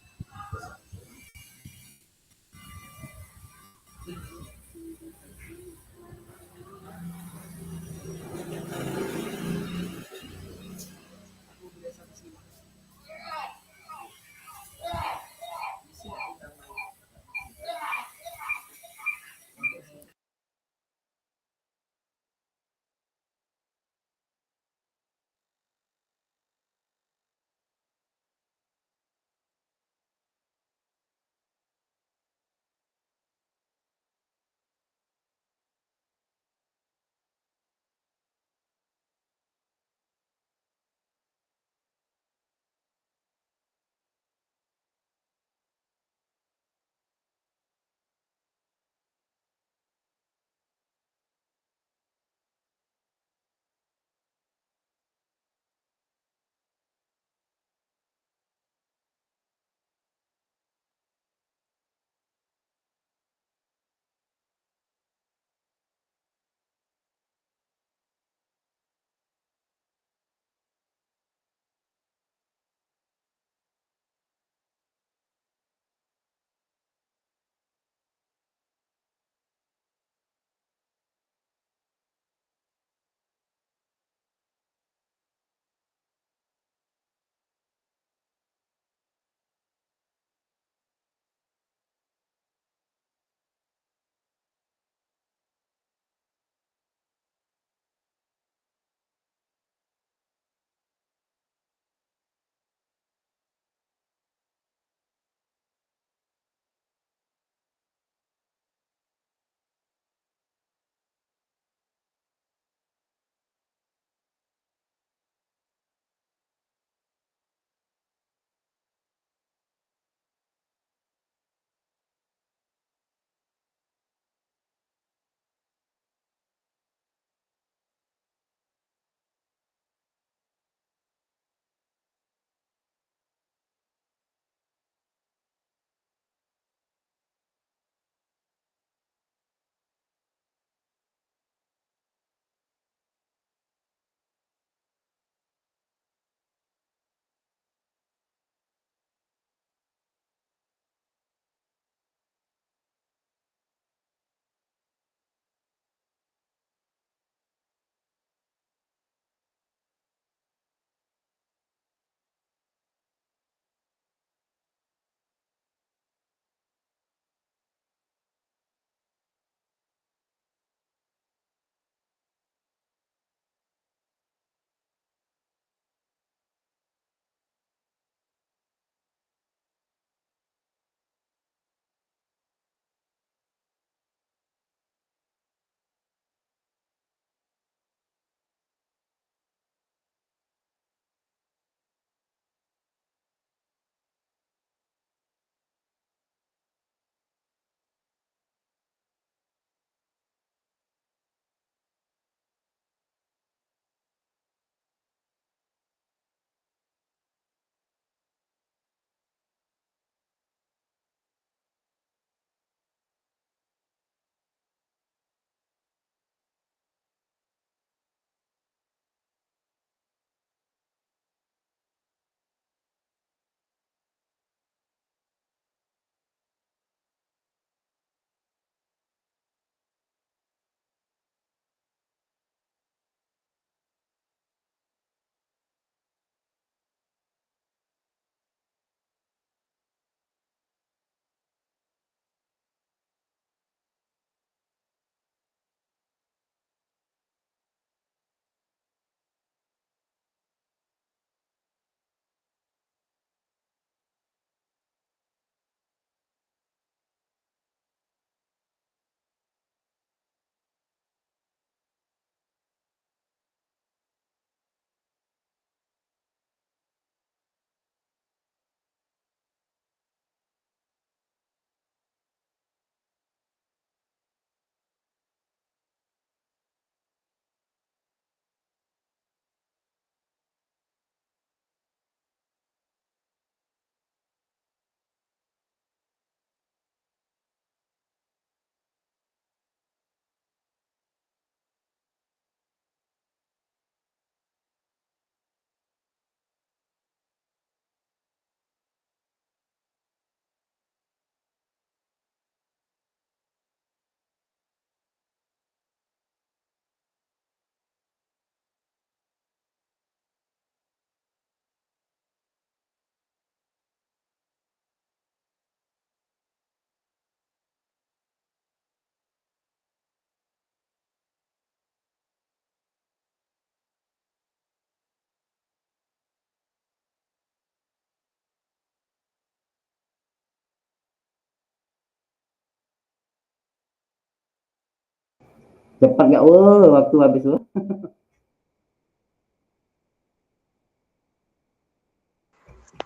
Cepat gak weh waktu habis weh.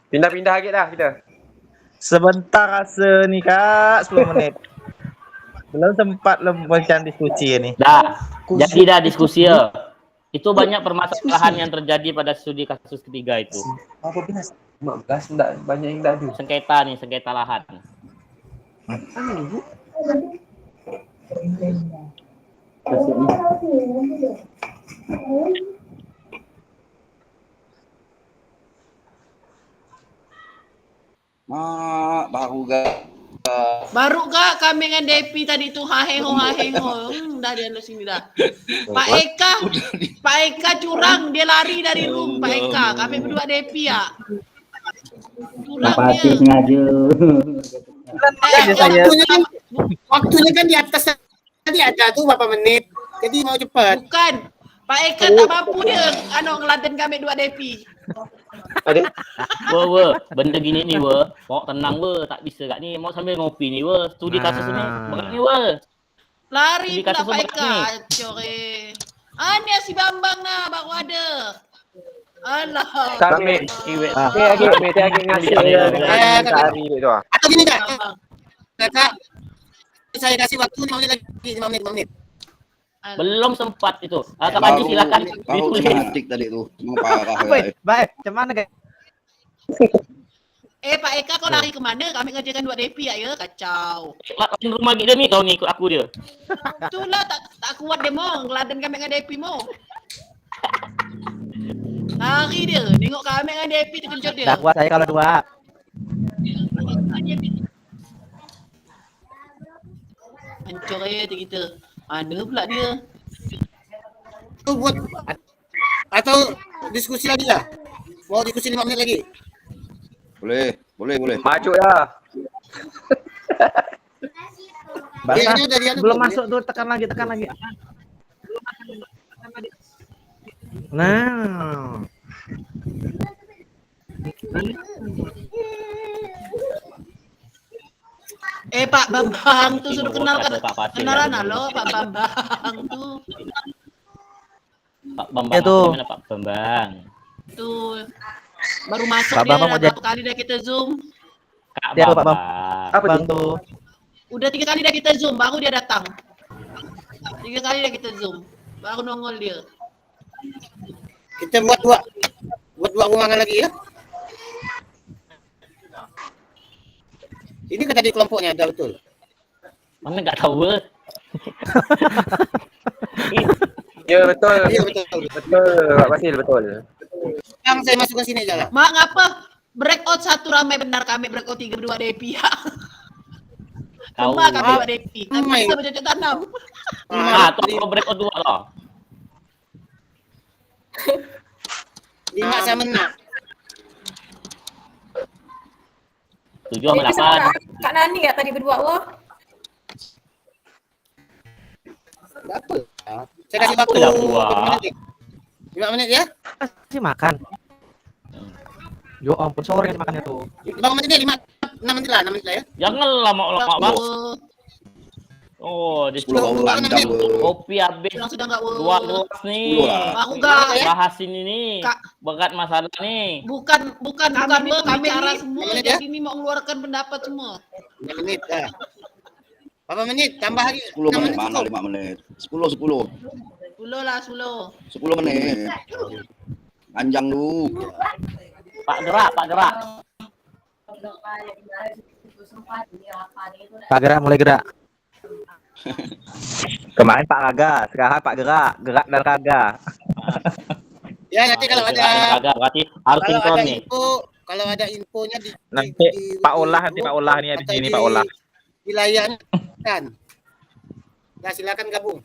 Pindah-pindah lagi dah kita. Sebentar rasa nih Kak, 10 menit. Belum sempat macam diskusi ini. Dah, jadi dah diskusi ya. Itu banyak permasalahan yang terjadi pada studi kasus ketiga itu. Apa benas? Gas enggak banyak yang enggak ada. Sengketa nih, sengketa lahan. Baru gak kami dengan Depi tadi tuh haheho. Dah dia lu sini dah. Pak Eka curang, dia lari dari room Pak Eka. Kami berdua Depi ya. Curang dia. Sengaja. Waktunya kan di atas tadi ada tuh berapa menit. Jadi mau cepat. Bukan. Pak Eka tak mampu dia ngeladen kami dua Depi. Benda gini nih mau tenang tak bisa gak nih, mau sambil ngopi nih studi kasus ini berat nih lari pula kasus Pak Eka core. Ini si Bambang nah baru ada. Alah. Kami lagi ngasih hari itu. Atau gini Kak. Kakak saya kasih waktu 5 menit lagi, 5 menit. Belum sempat itu. Kak Panji silakan ditulis. Tadi tuh. Parah. Baik, cuman guys. Pak Eka kau lari kemana? Kami ngerjakan 2 DP ya kacau. Lain rumah dia nih kau nih ikut aku dia. Itulah tak kuat dia mau ngeladen kami dengan DP mau. Lari dia, nengok kami dengan DP terkejut dia. Tak kuat saya kalau 2. Hancur aja kita. Mana pula dia? Itu buat atau diskusi lagi lah. Mau diskusi 5 menit lagi? Boleh. Maju ya. Belum masuk tuh, tekan lagi. Nah. Pak Bambang tuh suruh kenalan halo Pak Bambang tuh. Pak Bambang gimana Pak Bambang? Tuh baru masuk Pak Bambang mau berapa kali dah kita zoom. Kak Bambang. Apa tuh? Udah 3 kali dah kita zoom baru dia datang. 3 kali dah kita zoom baru nongol dia. Kita buat dua ruangan lagi ya. Ini kan tadi kelompoknya ada betul. Mana nggak tahu Ya betul. Pak Basil betul. Yang saya masukkan sini aja lah. Mak ngapa breakout 1 ramai benar kami breakout 3 berdua DP ya. Lemah kami 2 DP. Kami bisa bercocok tanam. Tuh breakout 2 loh. 5 sama 6. 7 sama 8. Kak Nani ya tadi berdua loh. Berapa? Saya kasih waktu 5 menit ya. Kasih makan. Yo ampun, sore makannya tuh. 5 menit deh, 6 menit lah ya. Jangan lama-lama banget. Oh, di 10 menit. kopi habis. Sudah enggak 2 gelas nih. Aku enggak ya. Bahas ini nih. Berat masalah nih. Bukan kami bicara semua. Jadi ini mau mengeluarkan pendapat semua. 5 menit ya. Berapa menit? Tambah lagi. 10 menit mana 5 menit? 10. 10 lah. 10 menit. Panjang lu. Pak gerak. Pak gerak, mulai gerak. Kemarin Pak Raga, sekarang Pak gerak dan Raga. Ya nanti kalau ada berarti harus sinkron nih. Kalau ada infonya Nanti Pak Olah nih habis ini Pak Olah. Dilayangkan. Nah, silakan gabung.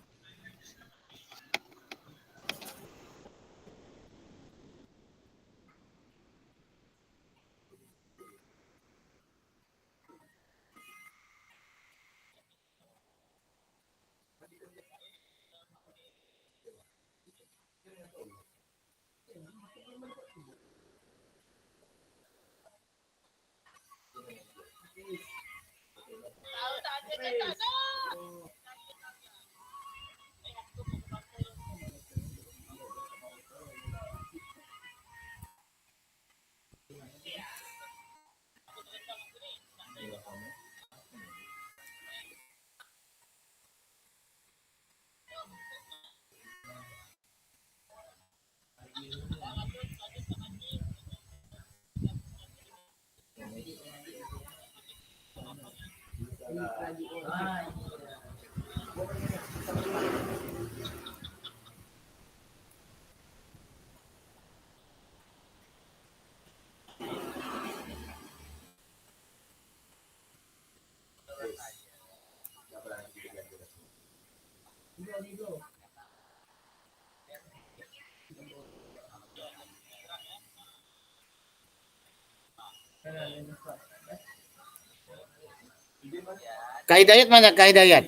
Kak Hidayat mana Kak Hidayat?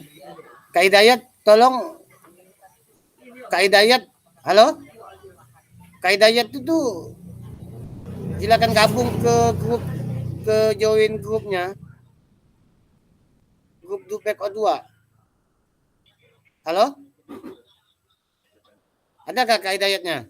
Kak Hidayat tolong. Kak Hidayat, halo? Kak Hidayat itu silakan gabung ke grup, ke join grupnya. Grup Dupek O2. Halo? Adakah Kak Hidayatnya?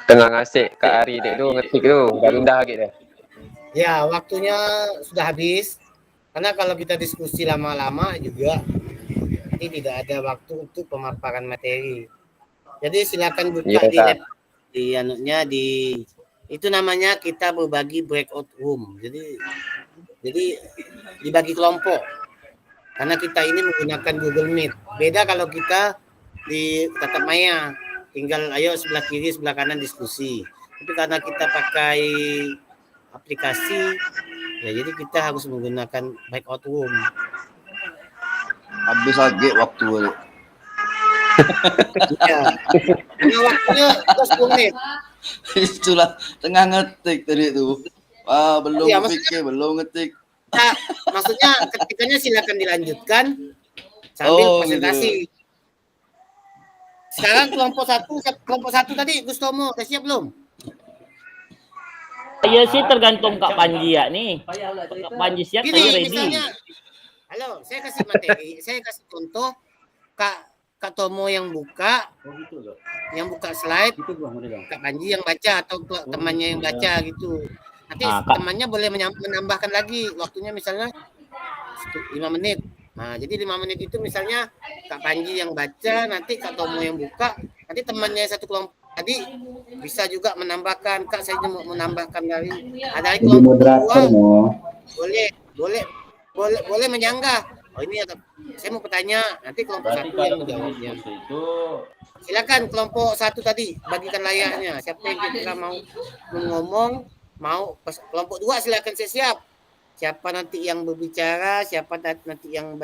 Tengah ngasih Kak Ari dek tu ngetik tu, dah pindah lagi dah. Ya, waktunya sudah habis. Karena kalau kita diskusi lama-lama juga nanti tidak ada waktu untuk pemaparan materi. Jadi silakan buka Iya, di Kak. lab, di anunya di itu namanya kita berbagi breakout room. Jadi dibagi kelompok. Karena kita ini menggunakan Google Meet. Beda kalau kita di tatap maya, tinggal ayo sebelah kiri, sebelah kanan diskusi. Tapi karena kita pakai aplikasi, ya jadi kita harus menggunakan breakout room. Habis lagi waktu. Ya. Nah, waktunya 10 menit. Itulah tengah ngetik tadi tu. Belum Ya, pikir, belum ngetik. Nah, maksudnya ketikanya silakan dilanjutkan sambil presentasi. Gitu. Sekarang kelompok satu tadi Gustomo, udah siap belum? Saya sih tergantung Kak Panji ya nih. Kak Panji siap, Gini, saya ready. misalnya, halo, saya kasih materi, saya kasih contoh Kak Tomo yang buka slide, Kak Panji yang baca atau temannya yang baca gitu. Nanti temannya boleh menambahkan lagi waktunya misalnya 5 menit. Nah, jadi 5 menit itu misalnya Kak Panji yang baca, nanti Kak Tomo yang buka, nanti temannya satu kelompok tadi bisa juga menambahkan. Kak, saya mau menambahkan dari kelompok moderator kedua. Boleh menyanggah. Oh ini saya mau bertanya, nanti kelompok satu yang menjawabnya. Silakan kelompok satu tadi bagikan layarnya. Siapa yang kira mau ngomong, mau kelompok 2 silakan siap. Siapa nanti yang berbicara, siapa nanti yang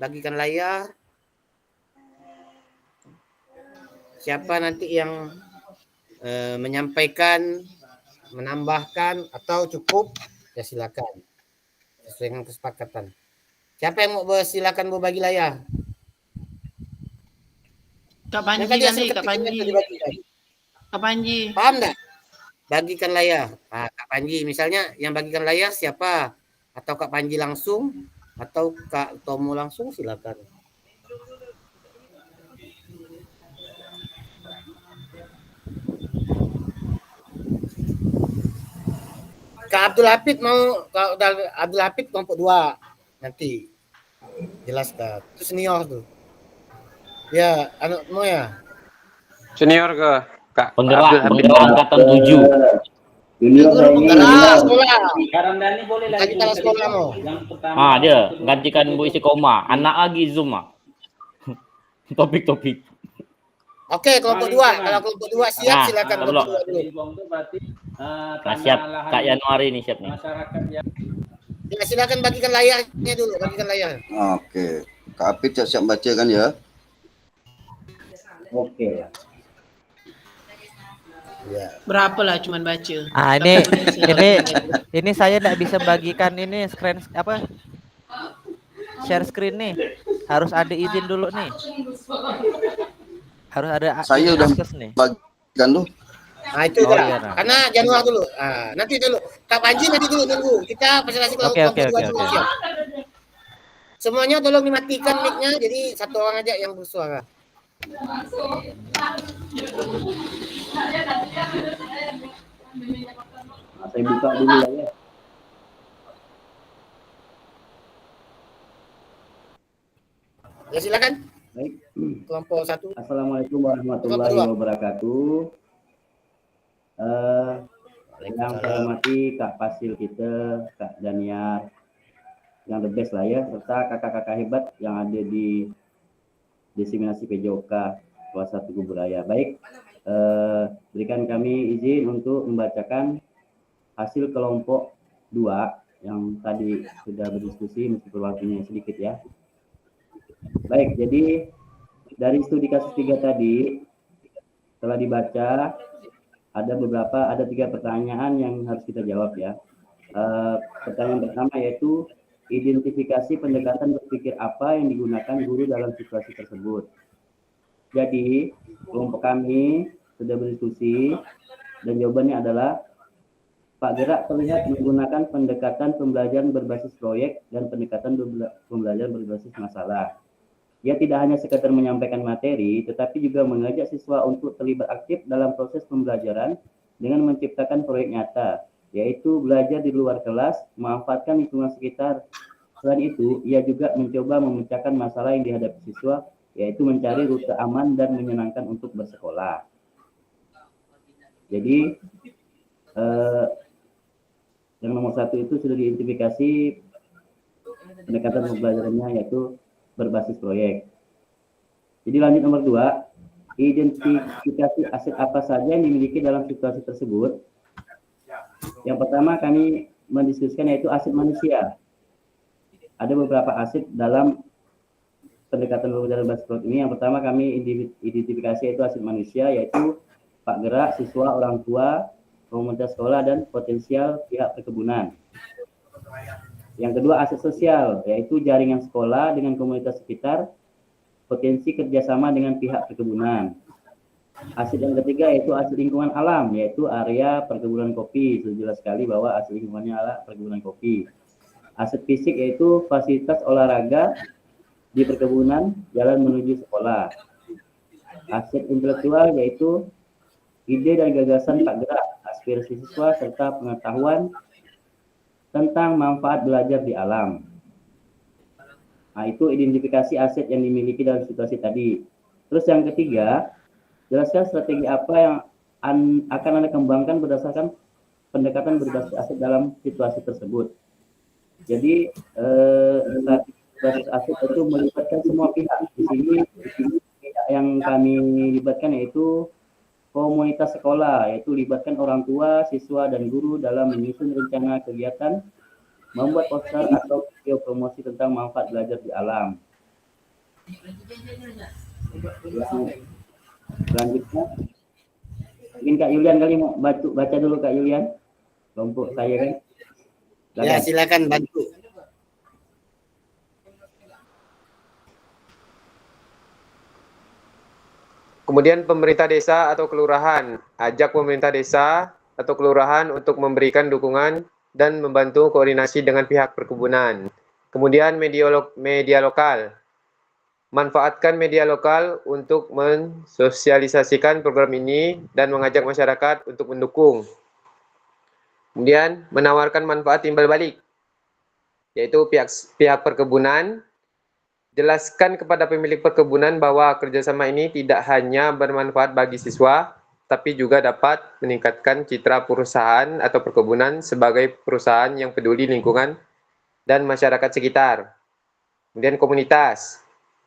bagikan layar. Siapa nanti yang menyampaikan, menambahkan atau cukup, ya silakan. Sesuai dengan kesepakatan. Siapa yang mau silakan berbagi layar? Kak Panji nanti, Kak Panji. Kak Panji. Paham enggak? Bagikan layar. Nah, Kak Panji misalnya yang bagikan layar siapa? Atau Kak Panji langsung atau Kak Tomo langsung, silakan. Kak Abdul Hafid mau, Kak Abdul Hafid kelompok 2 nanti jelaskan. Itu senior tuh. Ya, anakmu ya. Senior ke Kak Penggerak angkatan 7. Sekolah. Sekarang Dani boleh lagi. Kita sekolah mau. Dia gantikan Bu Isi Koma. Anak lagi Zoom Topik-topik. Oke, kelompok 2. Kalau kelompok 2 siap, silakan kelompok 2 dulu. Nah, siap Kak Januari ini siap nih. Ya, silakan bagikan layarnya dulu, bagikan layar. Oke. Kak Apit siap baca kan ya? Oke. Ya. Berapa lah cuman baca. Ini saya tidak bisa bagikan ini share screen nih. Harus ada izin dulu nih. Harus ada Saya udah akses nih. bagikan loh. Nah, itu udah. iya, nah. Karena Januari dulu. Nanti dulu. Kak Panji nanti dulu nunggu. Kita presentasi kelompok 2 dulu. Siap. Semuanya tolong dimatikan mic-nya, jadi satu orang aja yang bersuara. Saya buka dulu ya. Ya silakan. Baik. Kelompok 1. Assalamualaikum warahmatullahi wabarakatuh. Yang saya hormati Kak Fasil kita, Kak Daniar, yang the best lah ya, serta kakak-kakak hebat yang ada di diseminasi PJOK kelas 1 Kuburaya. Baik, berikan kami izin untuk membacakan hasil kelompok 2 yang tadi sudah berdiskusi meskipun waktunya sedikit ya. Baik, jadi dari studi kasus 3 tadi telah dibaca, ada 3 pertanyaan yang harus kita jawab ya. Pertanyaan pertama yaitu identifikasi pendekatan berpikir apa yang digunakan guru dalam situasi tersebut. Jadi kelompok kami sudah berdiskusi dan jawabannya adalah Pak Gerak terlihat menggunakan pendekatan pembelajaran berbasis proyek dan pendekatan pembelajaran berbasis masalah. ia tidak hanya sekedar menyampaikan materi, tetapi juga mengajak siswa untuk terlibat aktif dalam proses pembelajaran dengan menciptakan proyek nyata, yaitu belajar di luar kelas, memanfaatkan lingkungan sekitar. Selain itu, ia juga mencoba memecahkan masalah yang dihadapi siswa, yaitu mencari rute aman dan menyenangkan untuk bersekolah. Jadi, yang nomor 1 itu sudah diidentifikasi pendekatan pembelajarannya, yaitu berbasis proyek. Jadi lanjut nomor 2, identifikasi aset apa saja yang dimiliki dalam situasi tersebut. Yang pertama kami mendiskusikan yaitu aset manusia. Ada beberapa aset dalam pendekatan pembelajaran berbasis proyek ini. Yang pertama kami identifikasi yaitu aset manusia, yaitu Pak Gerak, siswa, orang tua, komunitas sekolah, dan potensial pihak perkebunan. Yang kedua, aset sosial, yaitu jaringan sekolah dengan komunitas sekitar, potensi kerjasama dengan pihak perkebunan. Aset yang ketiga yaitu aset lingkungan alam, yaitu area perkebunan kopi. Sudah jelas sekali bahwa aset lingkungannya adalah perkebunan kopi. Aset fisik yaitu fasilitas olahraga di perkebunan, jalan menuju sekolah. Aset intelektual yaitu ide dan gagasan Pak Gerak, aspirasi siswa, serta pengetahuan tentang manfaat belajar di alam. Nah, itu identifikasi aset yang dimiliki dalam situasi tadi. Terus yang ketiga, jelaskan strategi apa yang akan Anda kembangkan berdasarkan pendekatan berbasis aset dalam situasi tersebut. Jadi, strategi berbasis aset itu melibatkan semua pihak. Di sini pihak yang kami libatkan yaitu komunitas sekolah, yaitu libatkan orang tua, siswa, dan guru dalam menyusun rencana kegiatan, membuat poster atau video promosi tentang manfaat belajar di alam. Selanjutnya, mungkin Kak Yulian kali mau baca dulu Kak Yulian, kelompok saya kan. Ya, silakan bantu. Kemudian pemerintah desa atau kelurahan, ajak pemerintah desa atau kelurahan untuk memberikan dukungan dan membantu koordinasi dengan pihak perkebunan. Kemudian media lokal, manfaatkan media lokal untuk mensosialisasikan program ini dan mengajak masyarakat untuk mendukung. Kemudian menawarkan manfaat timbal balik, yaitu pihak perkebunan. Jelaskan kepada pemilik perkebunan bahwa kerjasama ini tidak hanya bermanfaat bagi siswa, tapi juga dapat meningkatkan citra perusahaan atau perkebunan sebagai perusahaan yang peduli lingkungan dan masyarakat sekitar. Kemudian komunitas,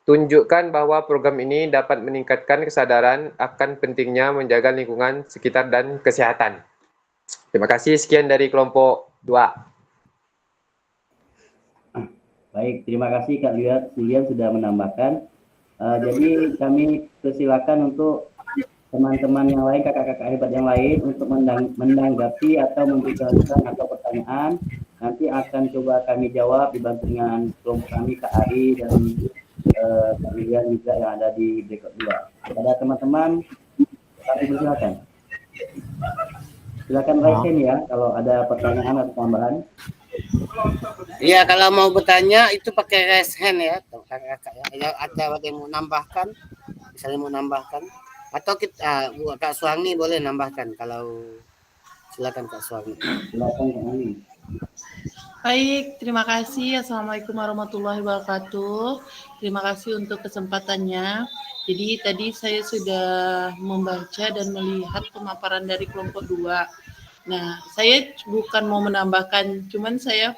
tunjukkan bahwa program ini dapat meningkatkan kesadaran akan pentingnya menjaga lingkungan sekitar dan kesehatan. Terima kasih, sekian dari kelompok 2. Baik, terima kasih Kak Julian sudah menambahkan. Jadi kami persilakan untuk teman-teman yang lain, kakak-kakak hebat yang lain untuk menanggapi atau memberikan atau pertanyaan. Nanti akan coba kami jawab dibantu dengan kelompok kami Kak Ari dan Kak Julian juga yang ada di berikut 2. Pada teman-teman, kami persilakan. Silakan raise hand ya kalau ada pertanyaan atau tambahan. Iya, kalau mau bertanya itu pakai raise hand ya, kakak-kakak ya. Ada yang mau nambahkan, misalnya mau nambahkan, atau kita Kak Suharni boleh nambahkan kalau silakan Kak Suharni. Silakan Kak Ani. Baik, terima kasih. Assalamualaikum warahmatullahi wabarakatuh. Terima kasih untuk kesempatannya. Jadi tadi saya sudah membaca dan melihat pemaparan dari kelompok 2. Nah, saya bukan mau menambahkan, cuman saya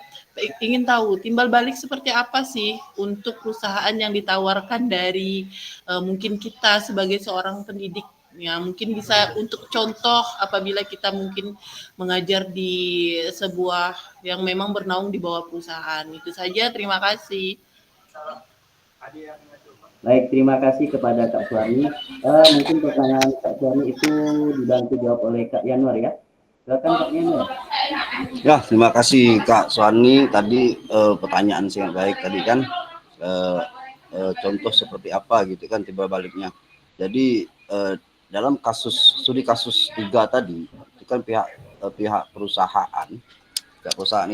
ingin tahu timbal balik seperti apa sih untuk perusahaan yang ditawarkan dari mungkin kita sebagai seorang pendidik. Ya, mungkin bisa untuk contoh apabila kita mungkin mengajar di sebuah yang memang bernaung di bawah perusahaan. Itu saja, terima kasih. Baik, terima kasih kepada Kak Suharni. Mungkin pertanyaan Kak Suharni itu dibantu jawab oleh Kak Yanuar ya. Silakan Kak Yanuar. Ya, terima kasih Kak Suharni. Tadi pertanyaan sangat baik tadi kan. Contoh seperti apa gitu kan timbal baliknya. Jadi dalam studi kasus 3 tadi itu kan pihak perusahaan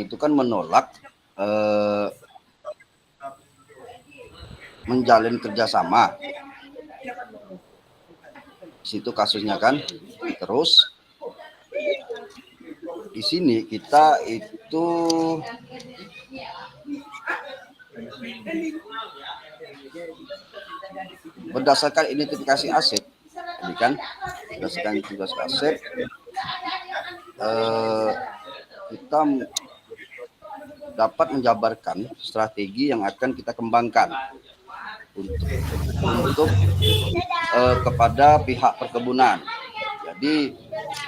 itu kan menolak menjalin kerjasama. Situ kasusnya kan. Terus di sini kita itu berdasarkan identifikasi aset, ini kan berdasarkan identifikasi aset kita dapat menjabarkan strategi yang akan kita kembangkan untuk kepada pihak perkebunan. Jadi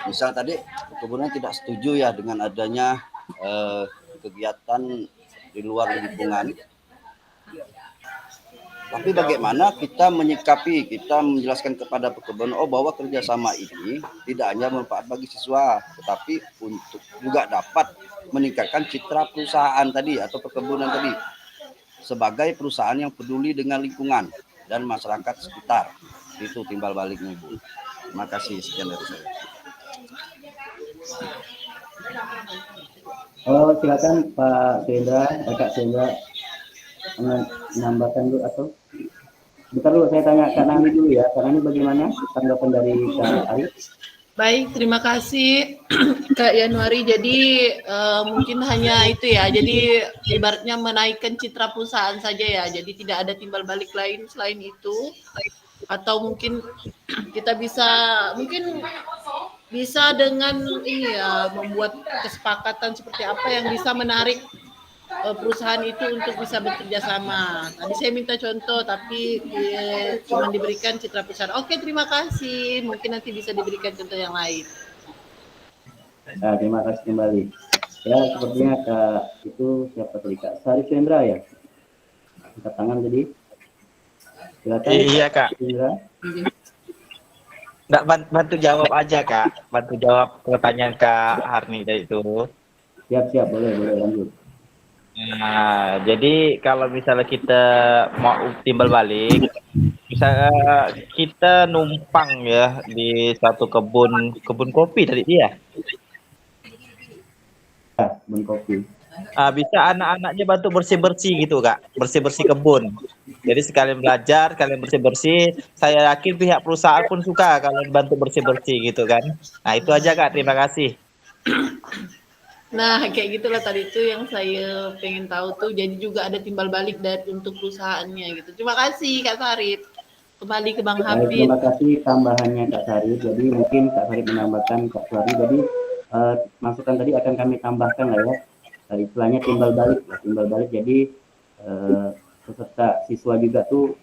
misal tadi perkebunan tidak setuju ya dengan adanya kegiatan di luar lingkungan. Tapi bagaimana kita menyikapi, kita menjelaskan kepada perkebunan bahwa kerjasama ini tidak hanya bermanfaat bagi siswa, tetapi untuk juga dapat meningkatkan citra perusahaan tadi atau perkebunan tadi sebagai perusahaan yang peduli dengan lingkungan dan masyarakat sekitar. Itu timbal baliknya, Bu. Terima kasih, sekian dari saya. Oh, silakan Pak Sendra, Kak Sendra menambahkan dulu atau bentar dulu saya tanya Kak Nani dulu ya. Kak Nani bagaimana tanggapan dari Kak Arif? Baik, terima kasih Kak Yanuari. Jadi mungkin hanya itu ya. Jadi ibaratnya menaikkan citra perusahaan saja ya. Jadi tidak ada timbal balik lain selain itu. Atau mungkin kita mungkin bisa dengan ini ya, membuat kesepakatan seperti apa yang bisa menarik perusahaan itu untuk bisa bekerja sama. Tadi saya minta contoh, tapi cuma diberikan citra perusahaan. Oke, terima kasih. Mungkin nanti bisa diberikan contoh yang lain. Nah, terima kasih kembali. Ya, sepertinya Kak itu siapa tadi Kak Sarif Sendra ya? Angkat tangan jadi. Silakan. Iya Kak. Sendra. Nggak bantu jawab aja Kak. Bantu jawab pertanyaan Kak Harni tadi itu. Siap, boleh lanjut. Nah, jadi kalau misalnya kita mau timbal balik, misalnya kita numpang ya di satu kebun kopi tadi dia. Ya, kebun kopi. Bisa anak-anaknya bantu bersih-bersih gitu Kak, bersih-bersih kebun. Jadi sekalian belajar, kalian bersih-bersih. Saya yakin pihak perusahaan pun suka kalian bantu bersih-bersih gitu kan. Nah itu aja Kak, terima kasih. Nah, kayak gitulah tadi itu yang saya pengen tahu tuh. Jadi juga ada timbal balik dari untuk perusahaannya gitu. Terima kasih Kak Sarip. Kembali ke Bang Hafid. Terima kasih tambahannya Kak Sarip. Jadi mungkin Kak Sarip menambahkan Kak Suari. Jadi masukan tadi akan kami tambahkan lah ya. Istilahnya timbal balik. Timbal balik. Jadi peserta siswa juga tuh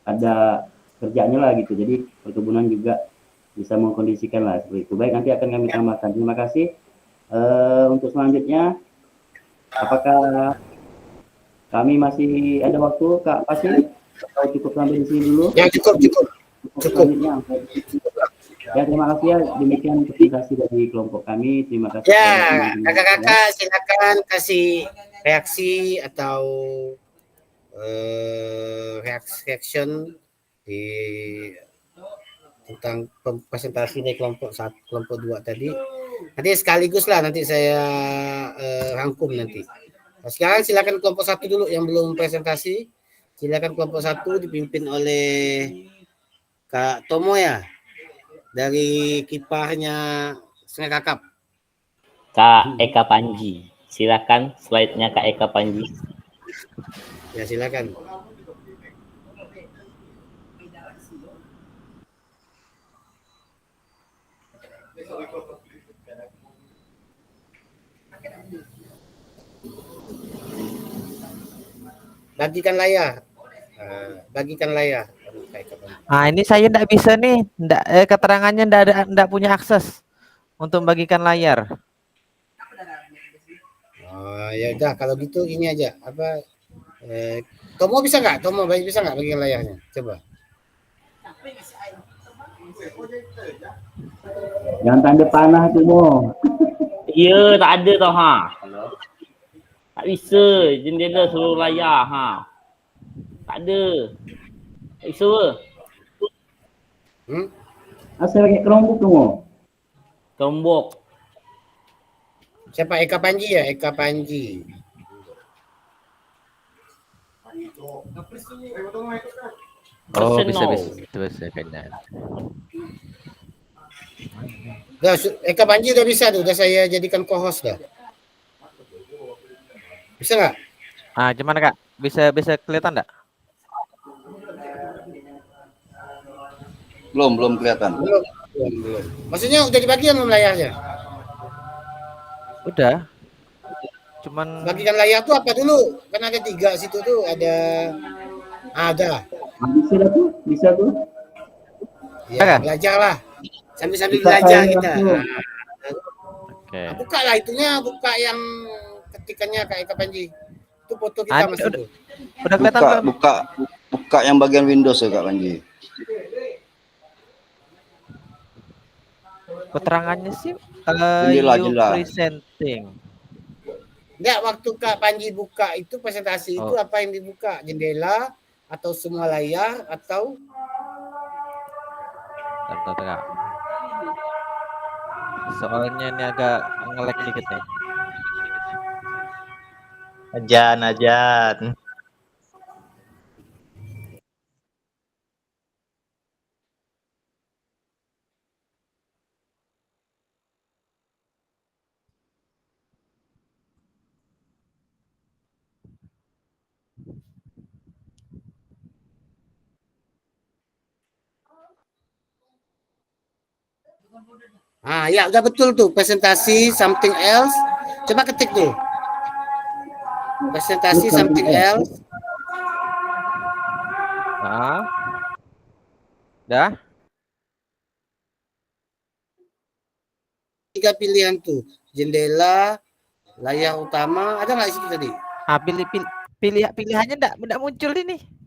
ada kerjanya lah gitu. Jadi perkebunan juga bisa mengkondisikan lah seperti itu. Baik, nanti akan kami tambahkan. Terima kasih. Untuk selanjutnya, apakah kami masih ada waktu Kak Pasir? Atau cukup sampai di sini dulu? Ya, cukup. Selanjutnya, ya terima kasih ya, demikian presentasi dari kelompok kami. Terima kasih. Ya, kakak-kakak silakan kasih reaksi atau reaction di tentang presentasi dari kelompok 1, kelompok 2 tadi. Nanti sekaligus lah, nanti saya rangkum nanti. Nah, sekarang silakan kelompok 1 dulu yang belum presentasi. Silakan kelompok 1 dipimpin oleh Kak Tomo ya, dari kiparnya Sungai Kakap. Kak Eka Panji. Silakan slide-nya Kak Eka Panji. Ya, silakan. Bagikan layar. Bagikan layar. Ini saya enggak bisa nih, keterangannya enggak punya akses untuk membagikan layar. Oh, ya udah kalau gitu ini aja apa Tomo bisa nggak? Tomo bisa nggak bagikan layarnya? Coba. Jangan tanda panah tuh Mo. Iya, tak ada tau ha. Tak bisa jendela seluruh layar ha. Tak ada. Tak bisa ke? Asal pakai Chromebook tu Mo. Chromebook. Siapa Eka Panji ya? Eka Panji. Oh, Personal. bisa kayaknya. Eka Panji udah bisa tuh, udah saya jadikan co-host dah. Bisa nggak? Ah, gimana Kak? Bisa kelihatan enggak? Belum kelihatan. Belum. Maksudnya udah dibagikan belum layarnya? Udah. Cuman Bagikan layar tuh apa dulu? Kan ada 3 situ tuh, ada. Bisa tuh. Ya, belajar lah. Sambil belajar kita. Oke. Buka lah itunya, buka yang ketikannya Kak Eka Panji. Itu foto kita Mas itu. Udah kelihatan belum? Buka yang bagian Windows ya Kak Panji. Keterangannya sih Jelas. presenting. Enggak, waktu Kak Panji buka itu presentasi itu apa yang dibuka? Jendela atau semua layar atau Bentar, Kak. Soalnya ini agak nge-lag dikit nih. Ajan. ya udah betul tuh, presentasi something else. Coba ketik tuh. Presentasi something else. Nah. Dah? 3 pilihan tuh. Jendela, layar utama, ada nggak di situ tadi? Pilihannya enggak muncul ini.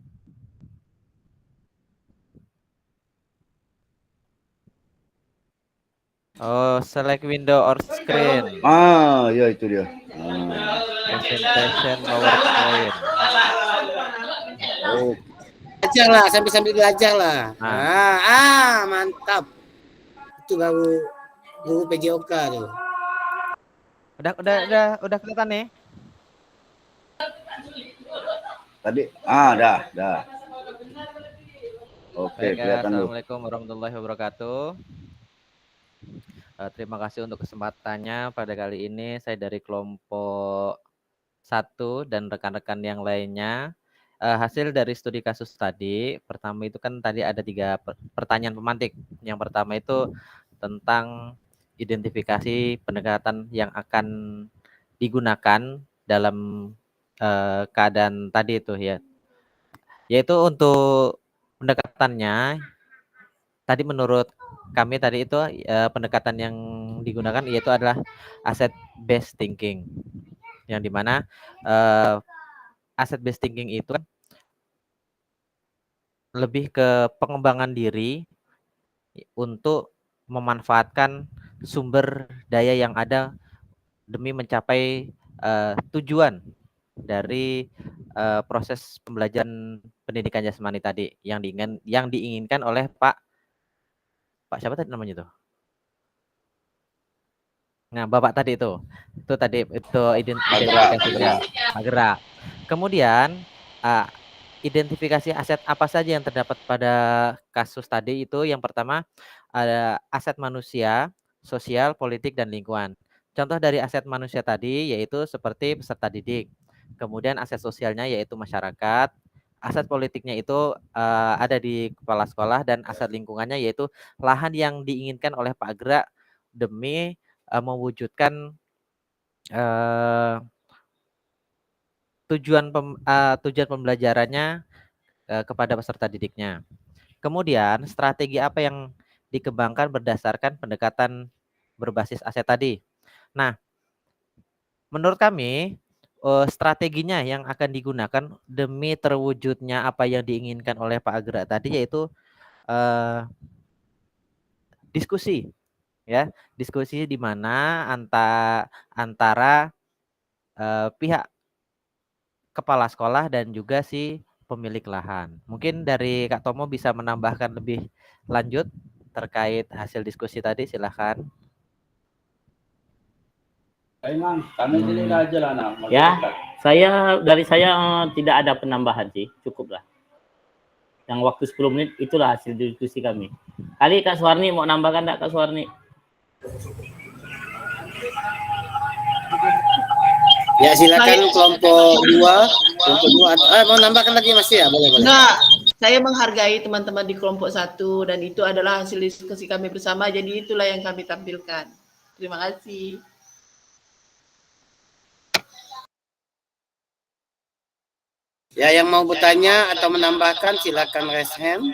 Oh, select window or screen. Ya itu dia. Presentation PowerPoint. Oh. Belajar lah, sambil belajar lah. Mantap. Itu baru guru PJOK tuh. Udah kelihatan nih. Tadi dah. Oke, kelihatan tuh. Assalamualaikum warahmatullahi wabarakatuh. Terima kasih untuk kesempatannya pada kali ini. Saya dari kelompok 1 dan rekan-rekan yang lainnya. Hasil dari studi kasus tadi, pertama itu kan tadi ada 3 pertanyaan pemantik. Yang pertama itu tentang identifikasi pendekatan yang akan digunakan dalam keadaan tadi itu ya. Yaitu untuk pendekatannya, tadi menurut kami tadi itu pendekatan yang digunakan yaitu adalah asset based thinking, yang dimana asset based thinking itu kan lebih ke pengembangan diri untuk memanfaatkan sumber daya yang ada demi mencapai tujuan dari proses pembelajaran pendidikan jasmani tadi yang diinginkan oleh Pak siapa tadi namanya tuh? Nah, Bapak tadi itu identifikasinya Gerak. Kemudian identifikasi aset apa saja yang terdapat pada kasus tadi itu yang pertama ada aset manusia, sosial, politik dan lingkungan. Contoh dari aset manusia tadi yaitu seperti peserta didik. Kemudian aset sosialnya yaitu masyarakat. Aset politiknya itu ada di kepala sekolah dan aset lingkungannya yaitu lahan yang diinginkan oleh Pak Gerak demi mewujudkan tujuan pembelajarannya kepada peserta didiknya. Kemudian strategi apa yang dikembangkan berdasarkan pendekatan berbasis aset tadi. Nah, menurut kami strateginya yang akan digunakan demi terwujudnya apa yang diinginkan oleh Pak Gerak tadi yaitu diskusi, ya, diskusi di mana antara pihak kepala sekolah dan juga si pemilik lahan. Mungkin dari Kak Tomo bisa menambahkan lebih lanjut terkait hasil diskusi tadi, silahkan. Kami sini aja lah, Ya, Dari saya tidak ada penambahan sih, cukup lah. Yang waktu 10 menit itulah hasil diskusi kami. Kali Kak Suwarni mau nambahkan enggak, Kak Suwarni? Ya silakan kelompok 2. Mau nambahkan lagi Mas ya? Boleh. Enggak, saya menghargai teman-teman di kelompok 1 dan itu adalah hasil diskusi kami bersama, jadi itulah yang kami tampilkan. Terima kasih. Ya, yang mau bertanya atau menambahkan silakan raise hand.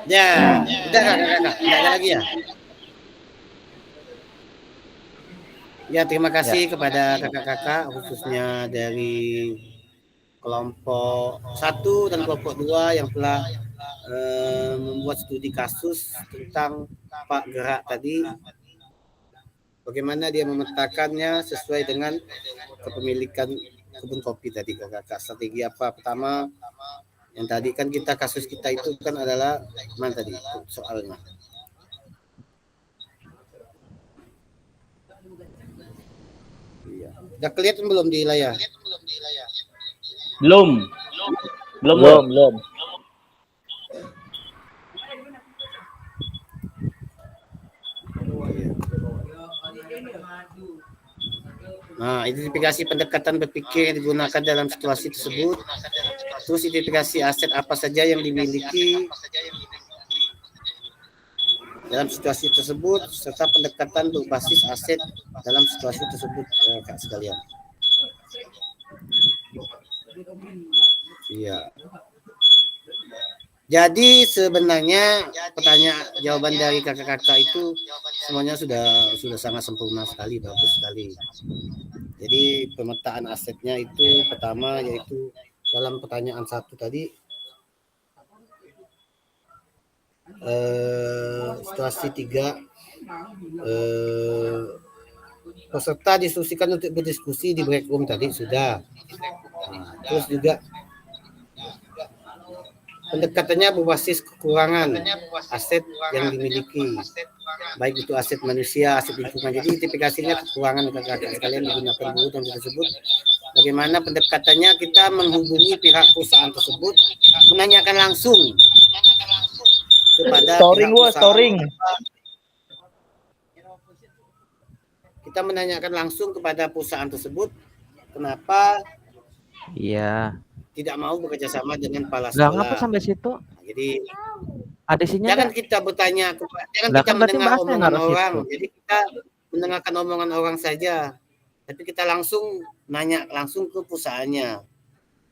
Ya, udah kakak, nggak ada lagi ya? Ya, terima kasih kepada kakak-kakak khususnya dari kelompok 1 dan kelompok 2 yang telah membuat studi kasus tentang Pak Gerak tadi. Bagaimana dia memetakannya sesuai dengan kepemilikan kebun kopi tadi kakak-kakak. Strategi apa? Pertama, yang tadi kan kasus kita itu kan adalah mana tadi soalnya? Iya. Udah kelihatan belum di layar? Belum. Nah, identifikasi pendekatan berpikir yang digunakan dalam situasi tersebut. Terus identifikasi aset apa saja yang dimiliki dalam situasi tersebut, serta pendekatan berbasis aset dalam situasi tersebut, Kak sekalian. Iya. Jadi sebenarnya jawaban dari kakak-kakak itu semuanya sudah sangat sempurna sekali, bagus sekali. Jadi pemetaan asetnya itu pertama yaitu dalam pertanyaan 1 tadi situasi 3 peserta diinstruksikan untuk berdiskusi di break room tadi sudah. Nah, terus juga pendekatannya berbasis kekurangan aset yang dimiliki, baik itu aset manusia, aset lingkungan. Jadi identifikasinya kekurangan kakak-kakak sekalian digunakan dulu dan tersebut. Bagaimana pendekatannya, kita menghubungi pihak perusahaan tersebut, menanyakan langsung kepada pihak perusahaan. Kita menanyakan langsung kepada perusahaan tersebut, kenapa tidak mau bekerja sama dengan kepala sekolah. Ngapa sampai situ? Jadi jangan kita bertanya, jangan kita mendengar omongan orang. Jadi kita mendengarkan omongan orang saja, tapi kita langsung nanya langsung ke perusahaannya.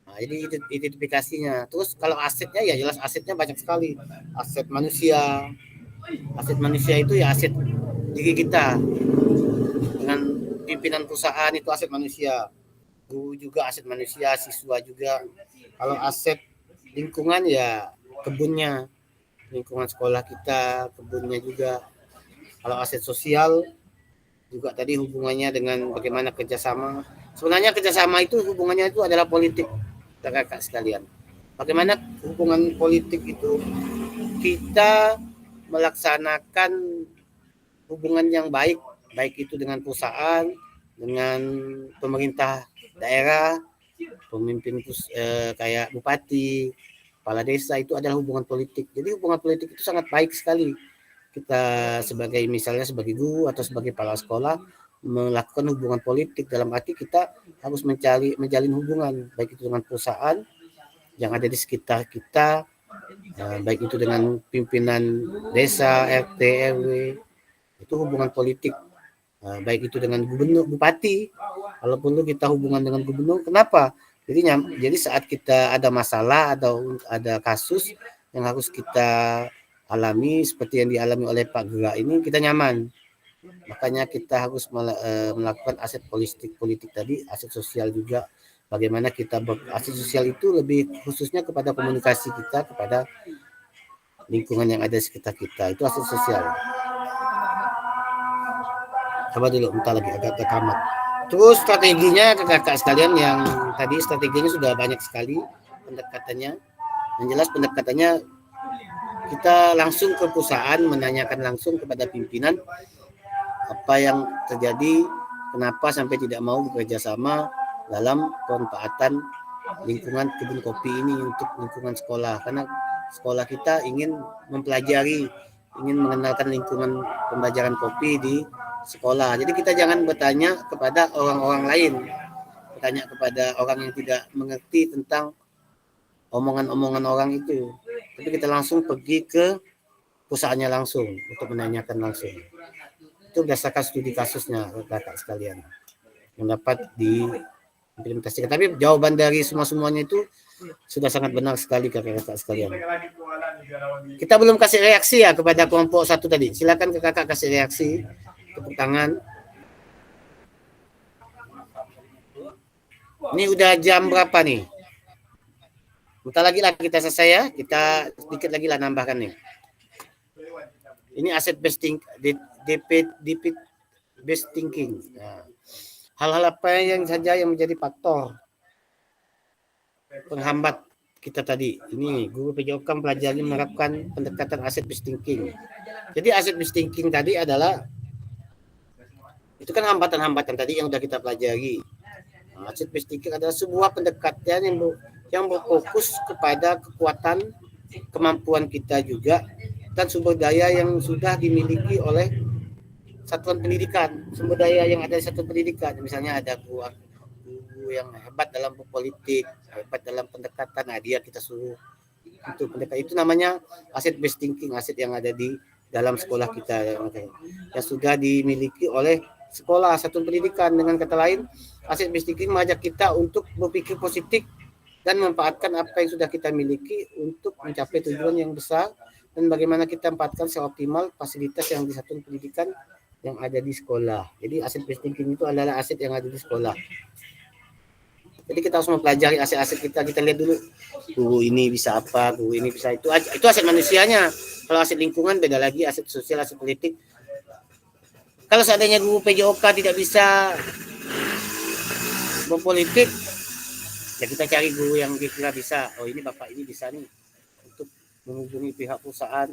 Nah, jadi identifikasinya. Terus kalau asetnya ya jelas asetnya banyak sekali. Aset manusia itu ya aset diri kita. Dengan pimpinan perusahaan itu aset manusia. Guru juga aset manusia, siswa juga. Kalau aset lingkungan ya kebunnya, lingkungan sekolah kita, kebunnya juga. Kalau aset sosial juga tadi hubungannya dengan bagaimana kerjasama. Sebenarnya kerjasama itu hubungannya itu adalah politik, kakak sekalian. Bagaimana hubungan politik itu kita melaksanakan hubungan yang baik itu dengan perusahaan, dengan pemerintah daerah, pemimpin kayak bupati, kepala desa, itu adalah hubungan politik. Jadi hubungan politik itu sangat baik sekali. Kita misalnya sebagai guru atau sebagai kepala sekolah melakukan hubungan politik, dalam arti kita harus menjalin hubungan baik itu dengan perusahaan yang ada di sekitar kita, baik itu dengan pimpinan desa, RT, RW, itu hubungan politik. Baik itu dengan gubernur, bupati, walaupun kita hubungan dengan gubernur, kenapa? Jadi saat kita ada masalah atau ada kasus yang harus kita alami seperti yang dialami oleh Pak Gerak ini, kita nyaman. Makanya kita harus melakukan aset politik tadi, aset sosial juga. Bagaimana kita aset sosial itu lebih khususnya kepada komunikasi kita kepada lingkungan yang ada di sekitar kita, itu aset sosial. Coba dulu, bentar lagi agak tamat. Terus strateginya kakak sekalian, yang tadi strateginya sudah banyak sekali pendekatannya. Yang jelas pendekatannya kita langsung ke perusahaan menanyakan langsung kepada pimpinan apa yang terjadi, kenapa sampai tidak mau bekerja sama dalam pemanfaatan lingkungan kebun kopi ini untuk lingkungan sekolah. Karena sekolah kita ingin mempelajari, ingin mengenalkan lingkungan pembelajaran kopi di sekolah. Jadi kita jangan bertanya kepada orang-orang lain, bertanya kepada orang yang tidak mengerti tentang omongan-omongan orang itu. Tapi kita langsung pergi ke perusahaannya langsung untuk menanyakan langsung. Itu berdasarkan studi kasusnya, kakak sekalian, yang dapat diimplementasikan. Tapi jawaban dari semuanya itu sudah sangat benar sekali kakak-kakak sekalian. Kita belum kasih reaksi ya kepada kelompok 1 tadi. Silakan kakak kasih reaksi, tepuk tangan. Ini udah jam berapa nih? Bentar lagi lah kita selesai ya. Kita sedikit lagi lah nambahkan nih. Ini asset based DP based thinking. Nah, hal-hal apa yang saja yang menjadi faktor penghambat kita tadi. Ini guru PJOK mempelajari menerapkan pendekatan asset based thinking. Jadi asset based thinking tadi adalah itu kan hambatan-hambatan tadi yang sudah kita pelajari. Nah, asset based thinking adalah sebuah pendekatan yang berfokus kepada kekuatan, kemampuan kita juga, dan sumber daya yang sudah dimiliki oleh satuan pendidikan. Sumber daya yang ada di satuan pendidikan, misalnya ada guru yang hebat dalam berpolitik, hebat dalam pendekatan, nah dia kita suruh untuk pendekatan. Itu namanya asset based thinking, aset yang ada di dalam sekolah kita yang sudah dimiliki oleh sekolah, satuan pendidikan. Dengan kata lain, asset based thinking mengajak kita untuk berpikir positif dan memanfaatkan apa yang sudah kita miliki untuk mencapai tujuan yang besar, dan bagaimana kita manfaatkan secara optimal fasilitas yang di satuan pendidikan yang ada di sekolah. Jadi aset based thinking itu adalah aset yang ada di sekolah. Jadi kita harus mempelajari aset-aset kita. Kita lihat dulu, guru ini bisa apa, guru ini bisa itu aset manusianya. Kalau aset lingkungan beda lagi, aset sosial, aset politik. Kalau seandainya guru PJOK tidak bisa berpolitik, ya kita cari guru yang kira-kira bisa. Oh ini bapak ini bisa nih untuk menghubungi pihak perusahaan.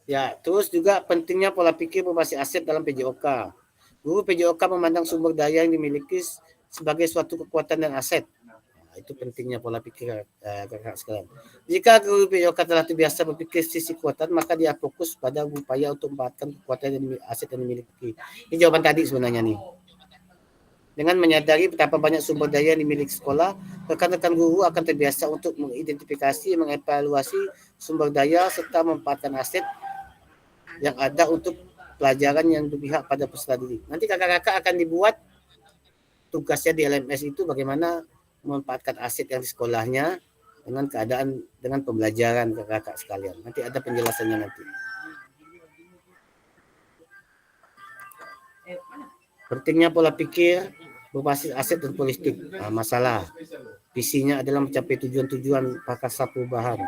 Ya, terus juga pentingnya pola pikir berbasis aset dalam PJOK. Guru PJOK memandang sumber daya yang dimiliki sebagai suatu kekuatan dan aset. Nah, itu pentingnya pola pikir kakak sekalian. Jika guru PJOK telah terbiasa berpikir sisi kekuatan, maka dia fokus pada upaya untuk memanfaatkan kekuatan dan aset yang dimiliki. Ini jawaban tadi sebenarnya nih. Dengan menyadari betapa banyak sumber daya yang dimiliki sekolah, rekan-rekan guru akan terbiasa untuk mengidentifikasi, mengevaluasi sumber daya serta memanfaatkan aset yang ada untuk pelajaran yang berpihak pada peserta didik. Nanti kakak-kakak akan dibuat tugasnya di LMS itu bagaimana memanfaatkan aset yang di sekolahnya dengan keadaan, dengan pembelajaran kakak-kakak sekalian. Nanti ada penjelasannya nanti. Pentingnya pola pikir berbasis aset dan politik. Nah, masalah visinya adalah mencapai tujuan-tujuan prakasa perubahan.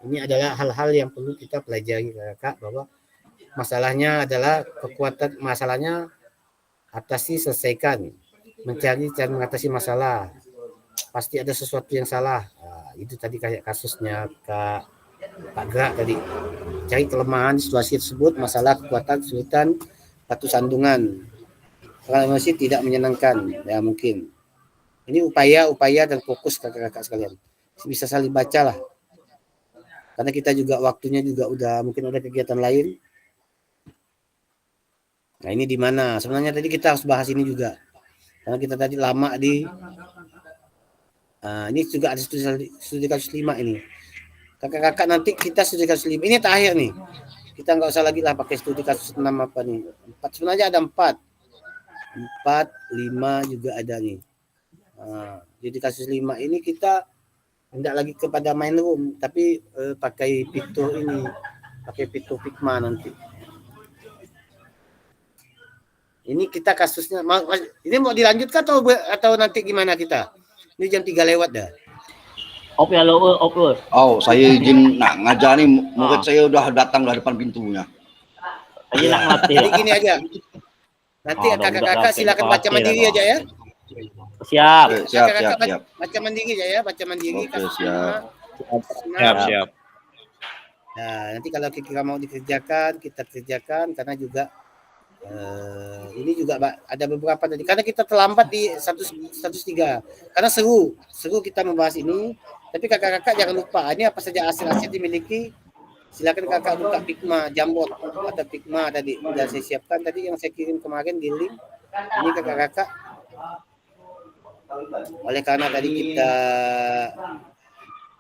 Ini adalah hal-hal yang perlu kita pelajari kakak, bahwa masalahnya adalah kekuatan, masalahnya atasi, selesaikan, mencari cara mengatasi masalah. Pasti ada sesuatu yang salah. Nah, itu tadi kayak kasusnya Kak Gerak tadi. Cari kelemahan di situasi tersebut, masalah, kekuatan, kesulitan, batu sandungan. Kalau masih tidak menyenangkan, ya mungkin. Ini upaya dan fokus kakak-kakak sekalian. Bisa saling baca lah. Karena kita juga waktunya juga mungkin ada kegiatan lain. Nah ini di mana? Sebenarnya tadi kita harus bahas ini juga. Karena kita tadi lama di. Ini juga ada studi kasus 5 ini. Kakak-kakak nanti kita studi kasus 5. Ini terakhir nih. Kita nggak usah lagi lah pakai studi kasus 6 apa nih. 4 sebenarnya ada 4, 5 juga ada nih. Jadi kasus 5 ini kita tidak lagi kepada main room, tapi pakai fitur ini, pakai fitur Figma nanti. Ini kita kasusnya, ini mau dilanjutkan atau nanti gimana kita? Ini jam 3 lewat dah. Op ya lo, op lo. Oh, saya izin ngajar nih, murid saya udah datang dari depan pintunya. Izin ngelatih. Jadi gini aja. Nanti kakak-kakak silakan baca mandiri aja ya. Siap. Siap. Baca mandiri aja ya, baca mandiri. Oke, siap. Siap. Nah, nanti kalau kira mau dikerjakan, kita kerjakan karena juga ini juga ada beberapa tadi karena kita terlambat di 103 karena seru kita membahas ini, tapi kakak-kakak jangan lupa ini apa saja aset-aset dimiliki. Silakan kakak buka Pigma Jambot atau Pigma tadi sudah saya siapkan tadi yang saya kirim kemarin di link ini kakak-kakak. Oleh karena tadi kita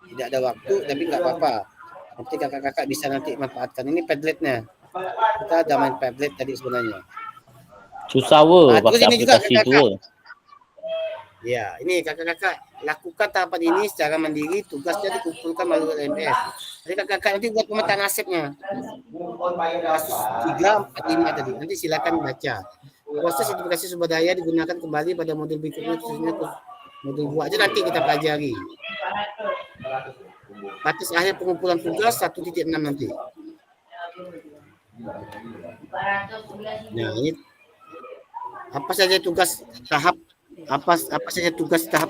tidak ada waktu, tapi nggak apa-apa, nanti kakak-kakak bisa nanti manfaatkan ini Padletnya. Kita ada main Padlet tadi sebenarnya. Susah pakai aplikasi itu. Ya, ini kakak-kakak lakukan tahapan ini secara mandiri, tugasnya dikumpulkan melalui LMS. Jadi kakak-kakak nanti buat pemetaan asetnya. Kasus 3, 4, 5 tadi. Nanti silakan baca. Proses identifikasi sumber daya digunakan kembali pada modul berikutnya, khususnya modul 2 aja nanti kita pelajari. Batas akhir pengumpulan tugas 1.6 nanti. Nah, ini apa saja tugas tahap